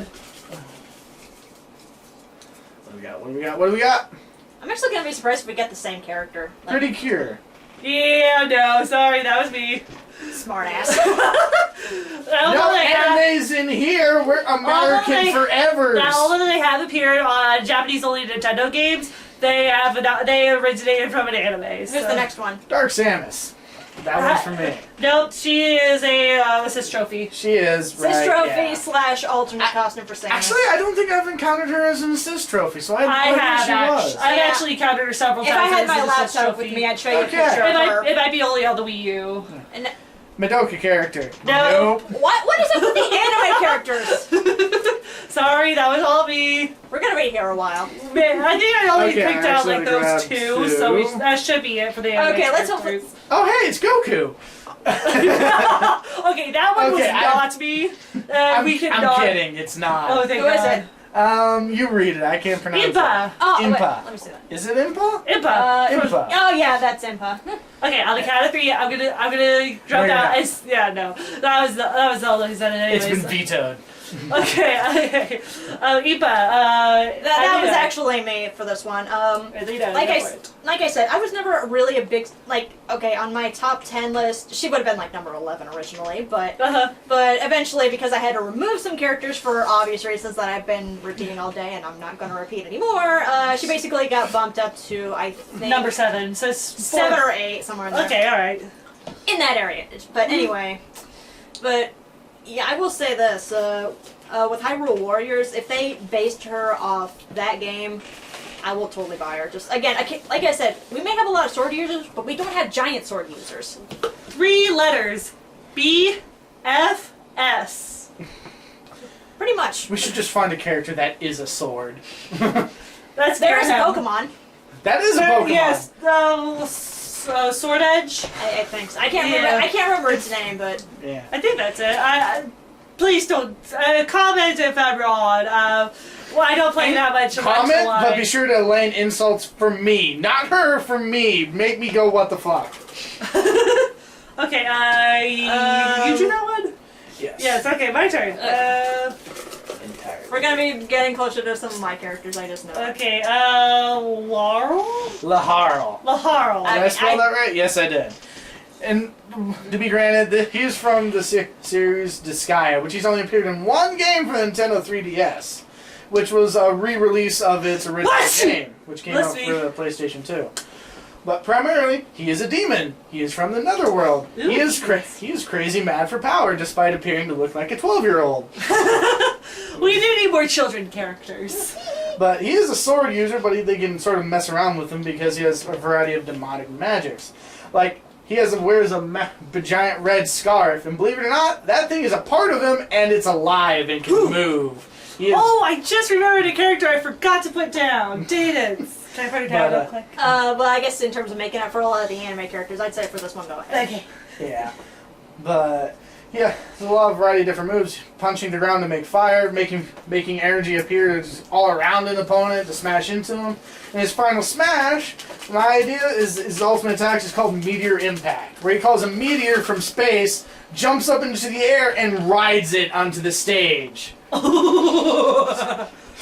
What do we got? What do we got? What do we got? I'm actually gonna be surprised if we get the same character. Like, Pretty Cure. Yeah, no, sorry, that was me. smart ass. No animes in here. We're American forever. Now, although they have appeared on Japanese-only Nintendo games, they originated from an anime. Who's the next one? Dark Samus. That one's for me. Nope, she is a assist trophy. She is right. Assist trophy Yeah. / alternate costume for Samus. Actually, I don't think I've encountered her as an assist trophy, so I I have no have idea who she was. I've Yeah. actually encountered her several if I times. had as my an assist laptop trophy. with me, I'd show you a Okay. picture It of her. might be only on the Wii U. And, Madoka character. No. Nope. what is up with the anime characters? Sorry, that was all me. We're gonna be here a while. Man, I think I only Okay, picked I out like actually those grabbed two, so two. that should be it for the anime. Okay, let's hope characters. Oh, hey, it's Goku. Okay, that one was Okay, not me. I'm cannot. kidding. It's not. Oh, thank Who is God. it? You read it. I can't pronounce it. Impa. Oh, wait, Impa. let me see that. Is it Impa? Impa. Impa. Oh yeah, that's Impa. Okay, on the count of three, I'm gonna drop you're out. not. Yeah, no, that was Zelda who said it It's anyways. been vetoed. Okay. Impa. That was actually me for this one. Like I said, I was never really a big okay on my top 10 list. She would have been like number 11 originally, but eventually because I had to remove some characters for obvious reasons that I've been repeating all day and I'm not going to repeat anymore. She basically got bumped up to I think number 7. So it's 7 or 8 somewhere in there. Okay, all right. In that area. But anyway, yeah, I will say this. With Hyrule Warriors, if they based her off that game, I will totally buy her. Just, again, like I said, we may have a lot of sword users, but we don't have giant sword users. 3 letters. B, F, S. Pretty much. We should just find a character that is a sword. That's There's a Graham. Pokemon. That is a Pokemon. Yes, Sword Edge. I think so. I can't remember. I can't remember its name, but Yeah. I think that's it. Please don't comment if I'm wrong. Well, I don't play that much. Comment, but be sure to lay in insults for me. Not her, for me. Make me go, what the fuck? Okay, you do that one? Yes. Yes, okay, my turn. Entirely. we're gonna be getting closer to some of my characters. I just know. Okay, Laharl? Laharl. Laharl. Did I spell that right? Yes, I did. And to be granted, he's from the series Disgaea, which he's only appeared in one game for the Nintendo 3DS, which was a re-release of its original game, which came out for the PlayStation 2. But primarily, he is a demon. He is from the Netherworld. He is crazy mad for power, despite appearing to look like a 12-year-old. We do need more children characters. But he is a sword user, but they can sort of mess around with him because he has a variety of demonic magics. Like, he wears a giant red scarf, and believe it or not, that thing is a part of him, and it's alive and can move. Oh, I just remembered a character I forgot to put down. Cadence. Can I put it down real quick? Well, I guess in terms of making up for a lot of the anime characters, I'd say for this one, go ahead. Okay. Yeah. But, yeah, there's a lot of variety of different moves. Punching the ground to make fire, making energy appear all around an opponent to smash into him. And his final smash, my idea is his ultimate attack is called Meteor Impact, where he calls a meteor from space, jumps up into the air, and rides it onto the stage.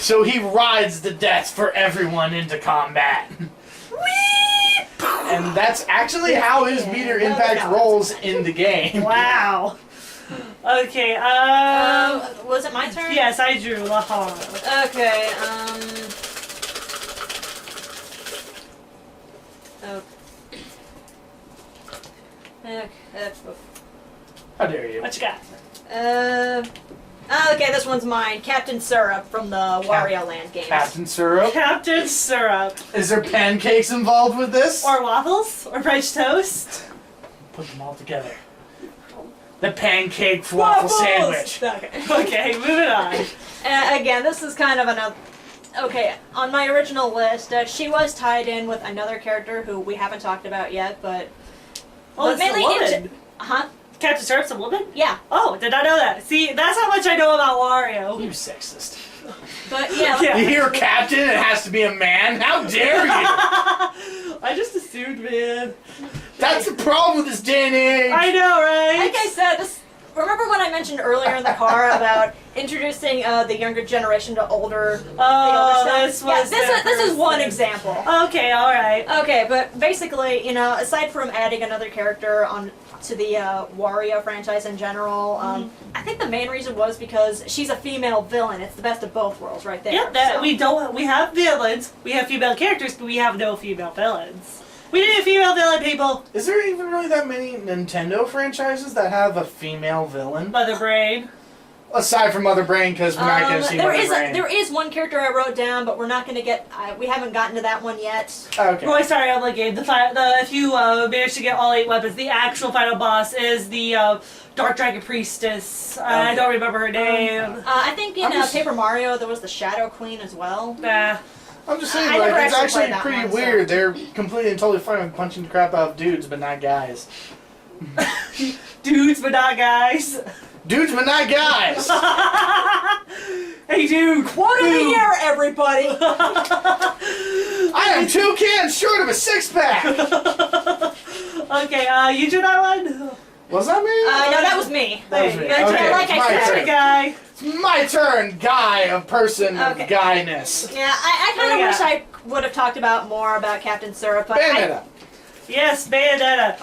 So he rides the death for everyone into combat. And that's actually how his Meteor Impact rolls in the game. Wow. Okay, Was it my turn? yes, I drew Laharl. Okay, How dare you? What you got? okay, this one's mine. Captain Syrup from the Wario Land games. Captain Syrup? Captain Syrup. Is there pancakes involved with this? Or waffles? Or French toast? Put them all together. The pancake waffle sandwich. Okay. Okay, moving on. Again, this is kind of another. Okay, on my original list, she was tied in with another character who we haven't talked about yet, but Oh, it's the woman. Captain Syrup's a woman? Yeah. Oh, did not know that. See, that's how much I know about Wario. You sexist. But yeah. Yeah. You hear captain, it has to be a man? How dare you? I just assumed, man. That's the problem with this day and age. I know, right? Like I said, remember when I mentioned earlier in the car about introducing the younger generation to older? Oh, the older this stuff? was this is one example. Okay, all right. Okay, but basically, you know, aside from adding another character on to the Wario franchise in general, I think the main reason was because she's a female villain. It's the best of both worlds, right there. Yeah, that So- we have villains, we have female characters, but we have no female villains. We need a female villain, people. Is there even really that many Nintendo franchises that have a female villain? Mother Brain. Aside from Mother Brain, because we're not going to see there Mother is Brain. there is one character I wrote down, but we're not going to get. We haven't gotten to that one yet. Okay. Roy, sorry, I'm looking. If you manage to get all 8 weapons, the actual final boss is the Dark Dragon Priestess. I don't remember her name. I think in I'm just- Paper Mario there was the Shadow Queen as well. Nah. I'm just saying, I never like, it's actually actually played that pretty one, so- weird. They're completely and totally fine with punching the crap out of dudes, but not guys. Dudes, but not guys. Dudes, but not guys! Hey, dude. Quote of the year, everybody! I am 2 cans short of a 6-pack! Okay, you do that one? Was that me? No, that was me. That was me. Yeah, Okay, like it's I my said. turn. Guy. It's my turn, guy of person Okay. of guyness. Yeah, I kind of Oh, yeah. wish I would have talked about more about Captain Syrup, but Bayonetta. Yes, Bayonetta.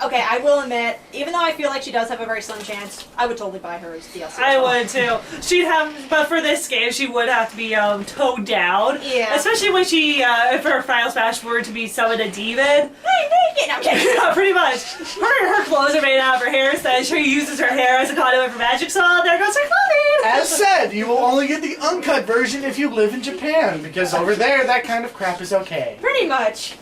Okay, I will admit, even though I feel like she does have a very slim chance, I would totally buy her as DLC. as I well. would too. She'd have, but for this game, she would have to be toned down. Yeah. Especially when she, if her Final Smash were to be summoned a demon. Hey, naked! I'm kidding. Yeah, pretty much. Her clothes are made out of her hair, so she uses her hair as a conduit for magic. So there goes her clothing. As said, you will only get the uncut version if you live in Japan, because over there, that kind of crap is okay. Pretty much.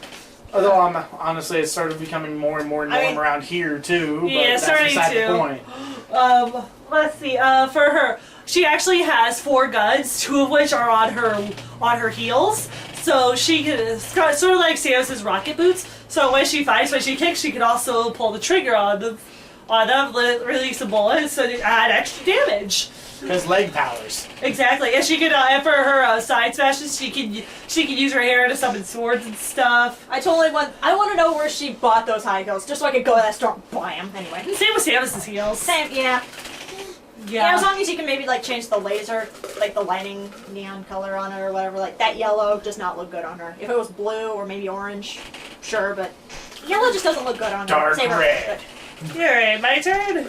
Although, honestly, it's started becoming more and more norm I mean- around here, too. But Yeah, that's starting beside to. the point. Let's see. For her, she actually has 4 guns, 2 of which are on her heels. So she can, it's sort of like Samus's rocket boots. So when she fights, when she kicks, she can also pull the trigger on them, release the bullets, so to add extra damage. Because leg powers. Exactly, and she can, and for her side smashes, she can use her hair to summon swords and stuff. I want to know where she bought those high heels, just so I could go to that store and buy them. Anyway. Same with Samus's heels. Same, yeah. Yeah. As long as you can maybe like change the laser, like the lighting neon color on it or whatever. Like that yellow does not look good on her. If it was blue or maybe orange, sure, but yellow just doesn't look good on her. Dark Same red. Alright, my turn?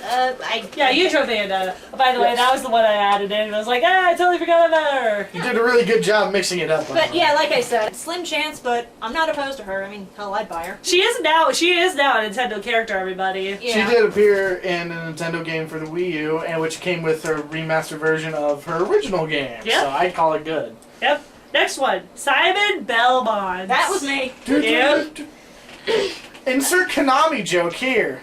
Yeah, you drove Bayonetta. By the way, Yes. that was the one I added in. I was like, I totally forgot about her. You did a really good job mixing it up. But yeah, like I said, slim chance, but I'm not opposed to her. I mean, hell, I'd buy her. She is now a Nintendo character, everybody. She Yeah. did appear in a Nintendo game for the Wii U, and which came with her remastered version of her original game. Yep. So I'd call it good. Yep. Next one, Simon Belmont. That was me. Yep. Insert Konami joke here.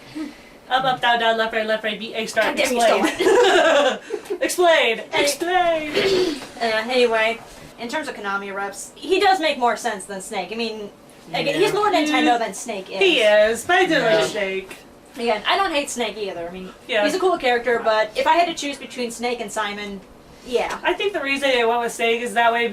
Up, down, left, right, B, A, start, God damn, you explain. Explain. Hey. Explain. Anyway, in terms of Konami reps, he does make more sense than Snake. I mean, like, Yeah. he's more Nintendo than Snake is. He is, but I did Yeah. like Snake. Again, I don't hate Snake either. I mean, Yeah. he's a cool character, but if I had to choose between Snake and Simon, yeah. I think the reason they went with Snake is that way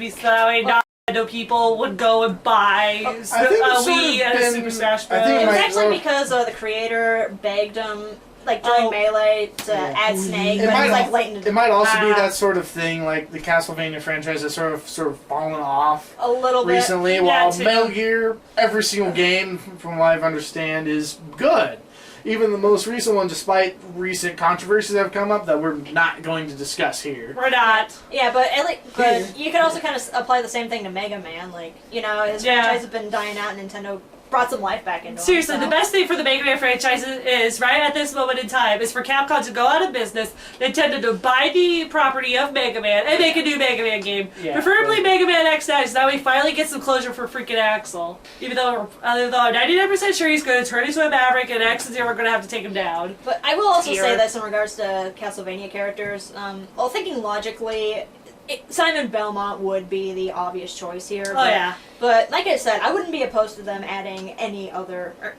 not Nintendo people would go and buy I think it's sort of Wii and been- Super Smash I Bros. think It it was might actually go- because the creator begged him, like during Oh. Melee, to Yeah. add Snake, It but might it was like al- late in It might also be Ah. that sort of thing, like the Castlevania franchise has sort of fallen off a little bit. recently, Yeah, while too. Metal Gear, every single game, from what I understand, is good. Even the most recent one, despite recent controversies that have come up that we're not going to discuss here. We're not. Yeah, but you can also kind of apply the same thing to Mega Man. Like, you know, his Yeah. franchise has been dying out, and Nintendo brought some life back into Seriously, him. the best thing for the Mega Man franchise is right at this moment in time is for Capcom to go out of business, Nintendo to buy the property of Mega Man and make a new Mega Man game, Yeah, preferably but- Mega Man XX. That way, finally get some closure for freaking Axel. Even though I'm 99% sure he's going to turn into a Maverick, and X and Zero are going to have to take him down. But I will also Tier. say this in regards to Castlevania characters. Well, thinking logically, Simon Belmont would be the obvious choice here. Oh yeah. But like I said, I wouldn't be opposed to them adding any other, or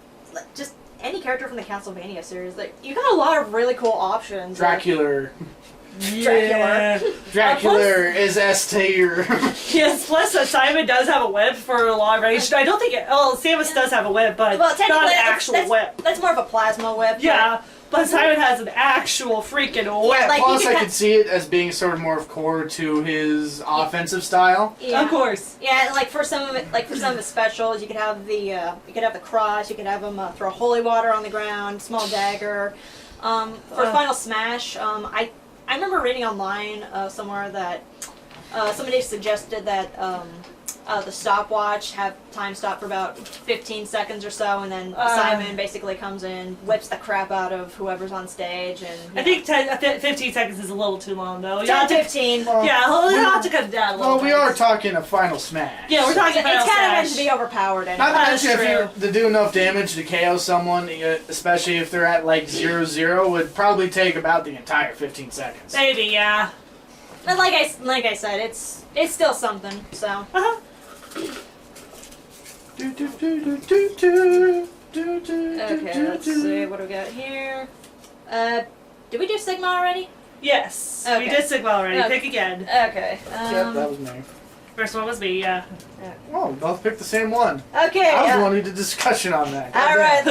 just any character from the Castlevania series. Like, you got a lot of really cool options. Dracula. Yeah. Dracula is S tier. Yes, plus Simon does have a whip for a long range. I don't think Samus does have a whip, but Well, not technically, an actual whip. That's more of a plasma whip. Yeah, but Simon has an actual freaking whip. Yeah, like, Plus, you I can could see it as being sort of more of core to his offensive style. Yeah. Of course. Yeah, and like for some of it, like for some of his specials, you could have the cross, you could have him throw holy water on the ground, small dagger. For Final Smash, I remember reading online somewhere that somebody suggested that the stopwatch have time stop for about 15 seconds or so, and then Simon basically comes in, whips the crap out of whoever's on stage, and I think 15 seconds is a little too long, though. 10, 15. Yeah, we'll have to cut it down a little Well, we bit. are talking a Final Smash. Yeah, we're talking Final It's kind of meant Smash. to be overpowered. Anyway. Not to That's mention, if true. you're to do enough damage to KO someone, especially if they're at like 0-0, would probably take about the entire 15 seconds. Maybe, yeah. But like I said, it's still something. So. Uh-huh. Okay, let's see what do we got here. Did we do Sigma already? Yes, we Okay. did Sigma already. Okay. Pick again. Okay. Yep, that was me. First one was me, yeah. Oh, we both picked the same one. Okay. I was the one who did discussion on that. All right.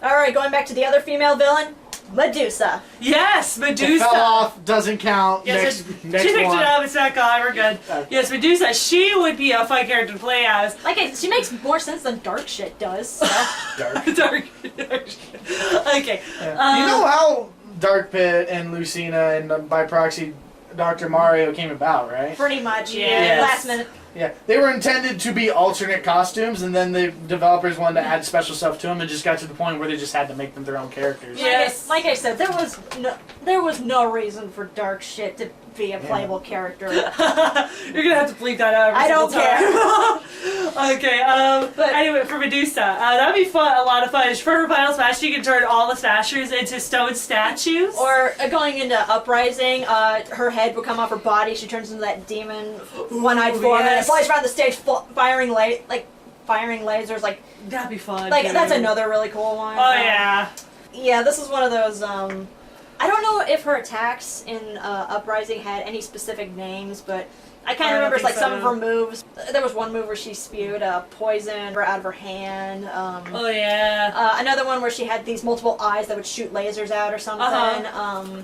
All right. Going back to the other female villain, Medusa. Yes, It Medusa. fell off, doesn't count. Yes, next she picked one. it up. It's not gone. We're good. Okay. Yes, Medusa. She would be a fun character to play as. She makes more sense than Dark Shit does. So. Dark. Dark. Okay. Yeah. You know how Dark Pit and Lucina and by proxy Dr. Mario came about, right? Pretty much. Yeah. Yes. Last minute. Yeah, they were intended to be alternate costumes, and then the developers wanted to add special stuff to them, and just got to the point where they just had to make them their own characters. Yeah. Yes. Like I said, there was no reason for Dark Shit to be a playable character. You're gonna have to bleep that out. I don't care. Okay. But- anyway, for Medusa, that'd be fun. A lot of fun. For her Final Smash, you can turn all the Smashers into stone statues. Or going into Uprising, her head would come off her body. She turns into that demon, one-eyed form, and it yes. flies around the stage, firing lasers. Like that'd be fun. that's dude. another really cool one. Oh yeah. Yeah, this is one of those. I don't know if her attacks in Uprising had any specific names, but I kind I of don't remember think like some so. of her moves. There was one move where she spewed poison out of her hand. Oh yeah. Another one where she had these multiple eyes that would shoot lasers out or something. Uh-huh.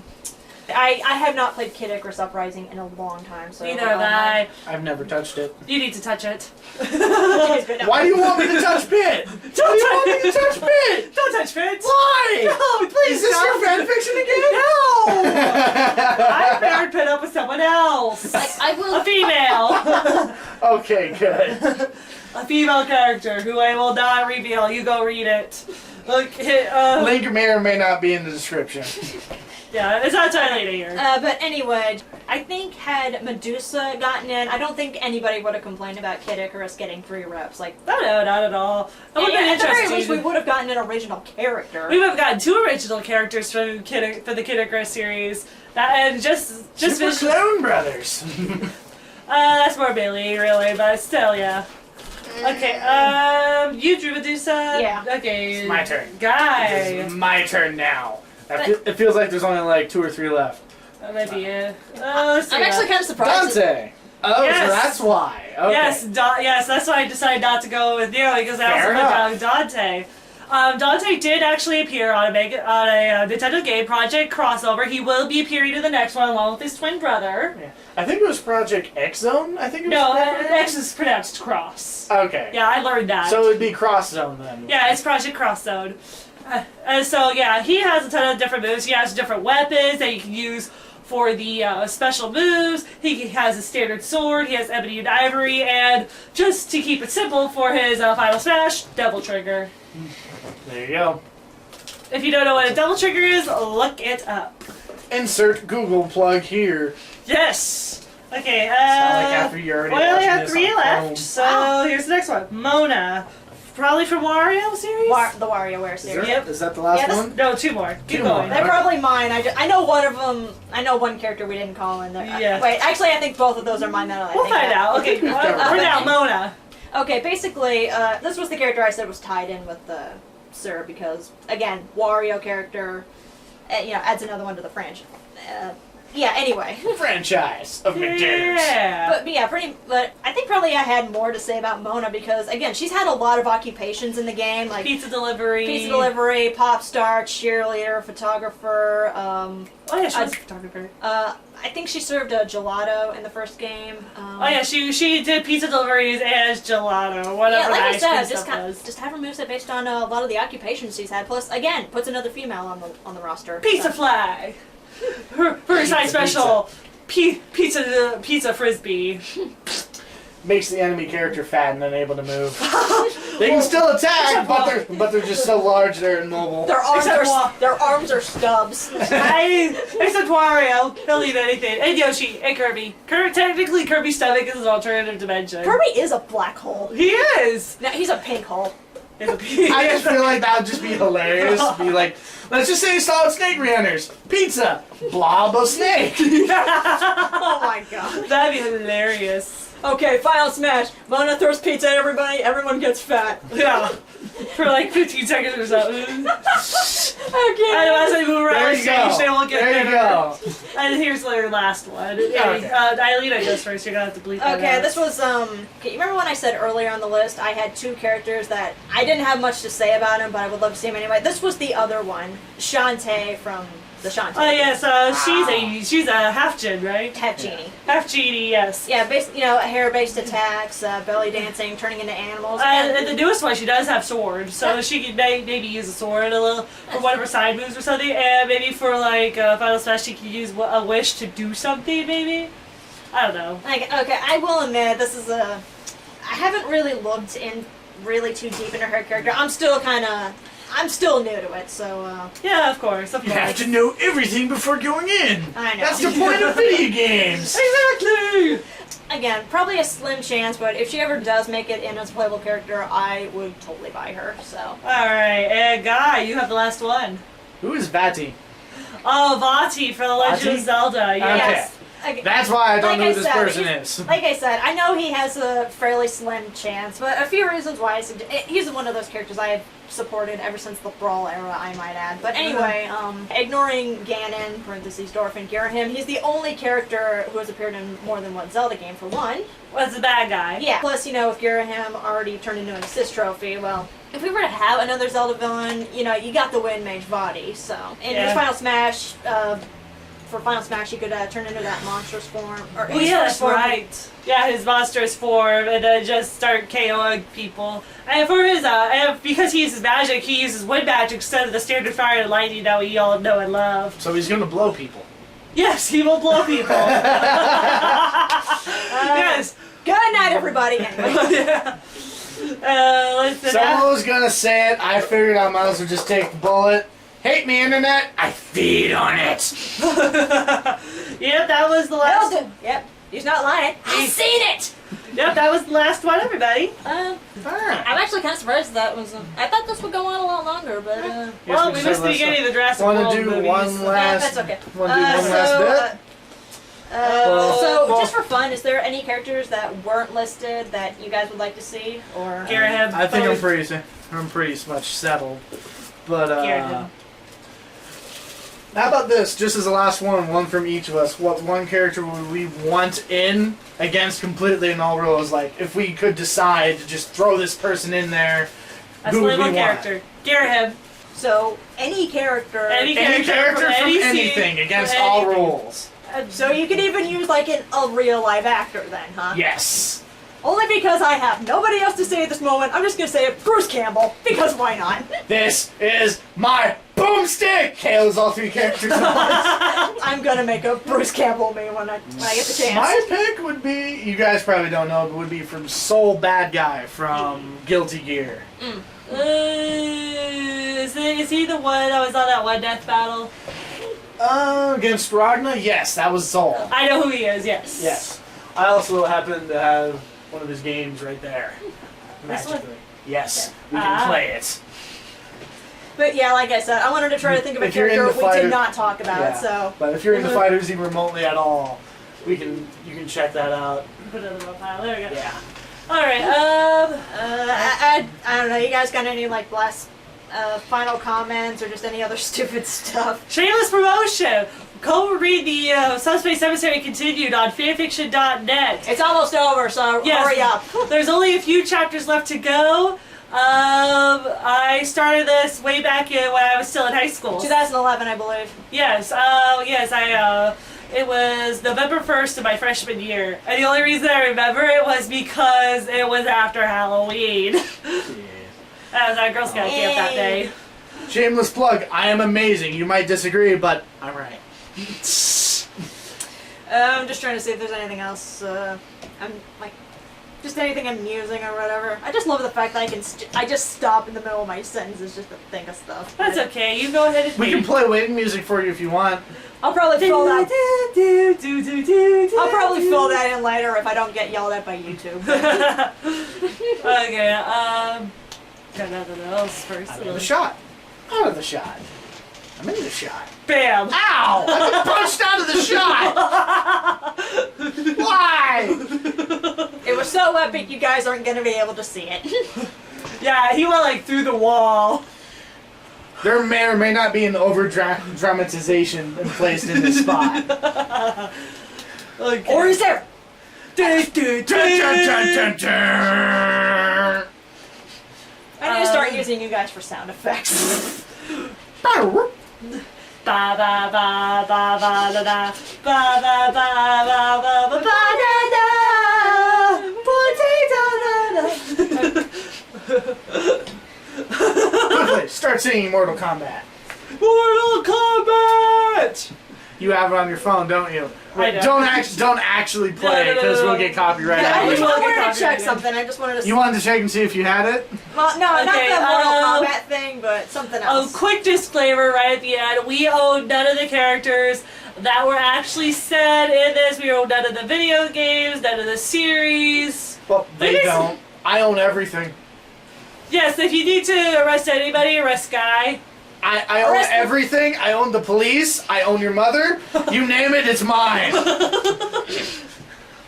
I have not played Kid Icarus Uprising in a long time, so Neither have I. I've never touched it. You need to touch it. Why do you want me to touch Pit? Why do you want me to touch Pit? Don't touch Fitz. Why? No, please. Is this don't. your fan fiction again? No. I paired Pit up with someone else. Like, I will. A female. Okay, good. A female character who I will not reveal. You go read it. Okay. Link may or may not be in the description. Yeah, it's not entirely here. But anyway, I think had Medusa gotten in, I don't think anybody would have complained about Kid Icarus getting 3 reps. Like, No, not at all. That would have been at the very least, interesting. we would have gotten an original character. We would have gotten 2 original characters for the Kid Icarus series. That and just Super visual. Clone Brothers. That's more Billy, really, but still, yeah. Okay, you drew Medusa? Yeah. Okay. It's my turn. Guy. It's my turn now. It feels like there's only like 2 or 3 left. That might be it. Let's see I'm actually that. kind of surprised. Dante. Oh, Yes. so that's why. Okay. Yes, that's why I decided not to go with you, because I also Fair put down enough. Dante. Dante did actually appear on a Nintendo game Project crossover. He will be appearing in the next one along with his twin brother. Yeah. I think it was Project X Zone. I think it was. No, Project X is pronounced cross. Okay. Yeah, I learned that. So it'd be Cross Zone then. Yeah, it's Project Cross Zone. And so, yeah, he has a ton of different moves. He has different weapons that you can use for the special moves. He has a standard sword. He has ebony and ivory. And just to keep it simple for his final smash, double trigger. There you go. If you don't know what a double trigger is, look it up. Insert Google plug here. Yes! Okay, It's not like after you already we only watching have this 3 on left, Chrome. so here's the next one. Mona. Probably from Wario series? The WarioWare Is, series. there, is that the last Yeah, this- one? No, 2 more. Keep 2 going. more. They're probably mine. I know one of them. I know one character we didn't call in there. Yeah. Wait, actually, I think both of those are mine. Now that I We'll think find that. out. Okay, we've we're covered now Mona. Okay, basically, this was the character I said was tied in with the Sir, because again, Wario character, adds another one to the franchise. Yeah. Anyway. Franchise of McDinners. Yeah. But I think probably I had more to say about Mona because again, she's had a lot of occupations in the game, like Pizza delivery, pop star, cheerleader, photographer. Oh yeah, she was a photographer. I think she served a gelato in the first game. Oh yeah, she did pizza deliveries as gelato, whatever like the I ice said, cream stuff was. just have her moveset based on a lot of the occupations she's had. Plus, again, puts another female on the roster. Pizza so. flag. Her side special. Pizza frisbee. Makes the enemy character fat and unable to move. They can still attack, but they're just so large they're immobile. Their arms are stubs. Except Wario, he'll eat anything. And Yoshi, and Kirby. Technically, Kirby's stomach is an alternative dimension. Kirby is a black hole. He is! No, he's a pink hole. I just feel like that would just be hilarious. Be like, let's just say Solid Snake reenters. Pizza. Blob of snake. Oh my god. That'd be hilarious. Okay, final smash. Mona throws pizza at everybody, everyone gets fat. Yeah. For like 15 seconds or something. Okay. And as they move around There the you stage, go. they will get There you go. And here's their last one. Yeah, okay. Eileen goes first, you're gonna have to bleep that Okay, out. this was, okay, you remember when I said earlier on the list I had two characters that I didn't have much to say about him, but I would love to see him anyway? This was the other one, Shantae from the Shantae. Oh yes, she's a half Jin, right? Half genie. Half genie, yes. Yeah, hair-based attacks, belly dancing, turning into animals. And the newest one, she does have swords, so she could maybe use a sword a little for one of her side moves or something, and maybe for like Final Smash she could use a wish to do something, maybe? I don't know. Okay, I will admit, I haven't really looked in really too deep into her character. I'm still new to it, so, Yeah, of course. You have to know everything before going in. I know. That's the point of video games. Exactly! Again, probably a slim chance, but if she ever does make it in as a playable character, I would totally buy her, so. Alright, and Guy, you have the last one. Who is Vaati? Oh, Vaati for The Legend Vaati? of Zelda, yes. Okay. That's why I don't know Like who I this said, person he's- is. Like I said, I know he has a fairly slim chance, but a few reasons why he's one of those characters I have supported ever since the Brawl era, I might add. But anyway, ignoring Ganon, parentheses, Dorf, and Girahim, he's the only character who has appeared in more than one Zelda game, for one. What's the bad guy? Yeah. Plus, with Girahim already turned into an assist trophy, well, if we were to have another Zelda villain, you got the Wind Mage Vaati, so. In his Final Smash, for Final Smash, he could turn into that monstrous form. Or Oh, yeah, that's right. Yeah, his monstrous form, and then just start KOing people. And for his, because he uses magic, he uses wind magic instead of the standard fire and lightning that we all know and love. So he's gonna blow people. Yes, he will blow people. Yes. Good night, everybody. Anyway. Yeah. Someone was gonna say it. I figured I might as well just take the bullet. Hate me, internet. I feed on it. Yep, that was the last. Yep, he's not lying. I've seen it. Yep, that was the last one, everybody. I'm actually kind of surprised that was. I thought this would go on a lot longer, but. Well, we missed the beginning of the Jurassic World Want to do movies. one last? That's okay. Want to do one last bit? So, just for fun, is there any characters that weren't listed that you guys would like to see, or? Girahim. I think I'm pretty much settled. But Girahim. how about this? Just as the last one from each of us. What one character would we want in against completely in all rules? Like, if we could decide to just throw this person in there, That's who would only we one want? character. Girahim. So any character. Any Any character from any scene, anything against from all anything. rules. So you could even use like a real live actor then, huh? Yes. Only because I have nobody else to say at this moment, I'm just gonna say it, Bruce Campbell, because why not? This is my boomstick! KOs all three characters at once. I'm gonna make a Bruce Campbell me when I get the chance. My pick would be, you guys probably don't know, but would be from Soul Bad Guy from Guilty Gear. Is he the one that was on that one death battle? Against Ragna? Yes, that was Soul. I know who he is, yes. Yes. I also happen to have one of his games right there. This one? Magically. Yes, we can play it. But yeah, like I said, I wanted to try to think of a If you're character into we fighter- did not talk about, Yeah. so. But if you're into fighters even remotely at all, you can check that out. Put it in the pile. There we go. Yeah. Alright, I don't know, you guys got any like last final comments or just any other stupid stuff. Shameless promotion. Go read the Subspace Emissary Continued on fanfiction.net. It's almost over, so Yes. hurry up. There's only a few chapters left to go. I started this way back in when I was still in high school. 2011, I believe. Yes, it was November 1st of my freshman year. And the only reason I remember it was because it was after Halloween. I was at a Girl Scout camp that day. Shameless plug. I am amazing. You might disagree, but I'm right. I'm just trying to see if there's anything else. I'm like, just anything amusing or whatever. I just love the fact that I just stop in the middle of my sentences just to think of stuff. That's okay. You go ahead and We can play waiting music for you if you want. I'll probably fill that. I'll probably fill that in later if I don't get yelled at by YouTube. Okay. Got nothing else first. Out of the shot. Out of the shot. I'm in the shot. Bam! Ow! I got punched out of the shot! Why? It was so epic you guys aren't going to be able to see it. Yeah, he went like through the wall. There may or may not be an over-dramatization placed in this spot. Okay. Or is there? Dun, dun, dun, dun, dun. I need to start using you guys for sound effects. Bow. Ba ba ba ba ba da da ba ba ba ba ba ba ba da da potato da da. Quickly, start singing Mortal Kombat. Mortal Kombat! You have it on your phone, don't you? I do. Don't actually play it No, because we'll get copyrighted. I just will get wanted to check copyrighted. something. I just wanted to. You wanted to check and see if you had it? Well, no, not Okay, the Mortal Kombat thing, but something A else. quick disclaimer right at the end. We own none of the characters that were actually said in this. We own none of the video games, none of the series. Well, they Maybe don't. I own everything. Yes, if you need to arrest anybody, arrest Guy. I own Arrest- everything. I own the police. I own your mother. You name it, it's mine.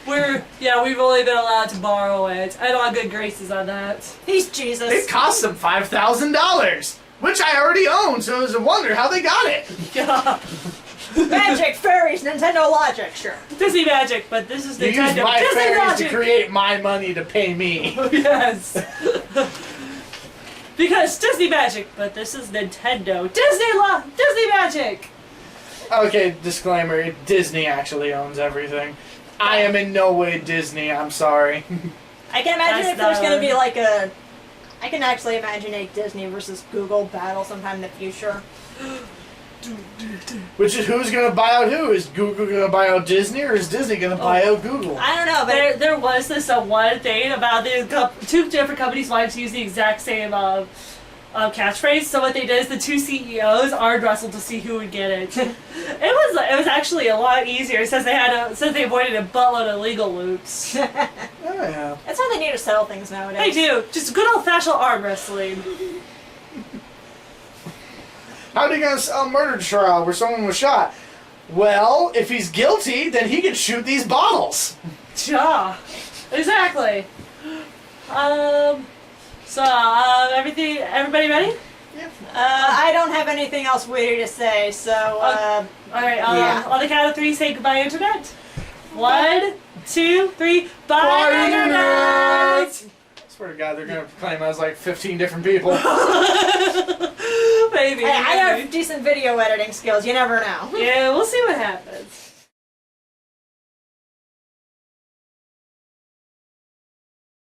We've only been allowed to borrow it. I don't have good graces on that. He's Jesus. It cost them $5,000, which I already own, so it's a wonder how they got it. Yeah. Magic, fairies, Nintendo Logic, sure. Disney Magic, but this is You use Nintendo. my Disney fairies Magic. to create my money to pay me. Yes. Because Disney Magic, but this is Nintendo. Disney Magic. Okay, disclaimer, Disney actually owns everything. I am in no way Disney, I'm sorry. I can imagine That's if there's going to the- be like a. I can actually imagine a Disney versus Google battle sometime in the future. Which is who's gonna buy out who? Is Google gonna buy out Disney or is Disney gonna buy out Google? I don't know, but There was this one thing about the two different companies wanted to use the exact same catchphrase. So what they did is the two CEOs arm wrestled to see who would get it. It was actually a lot easier since they avoided a buttload of legal loops. Oh yeah. that's how they need to settle things nowadays. They do just good old fashioned arm wrestling. How are you gonna sell a murder trial where someone was shot? Well, if he's guilty, then he can shoot these bottles. Yeah, exactly. Everybody ready? I don't have anything else witty to say, so. All right. Yeah. On the count of three, say goodbye, Internet. 1, 2, 3. Bye, Internet. I swear to God, they're gonna claim I was like 15 different people. Maybe. I have decent video editing skills. You never know. Yeah, we'll see what happens.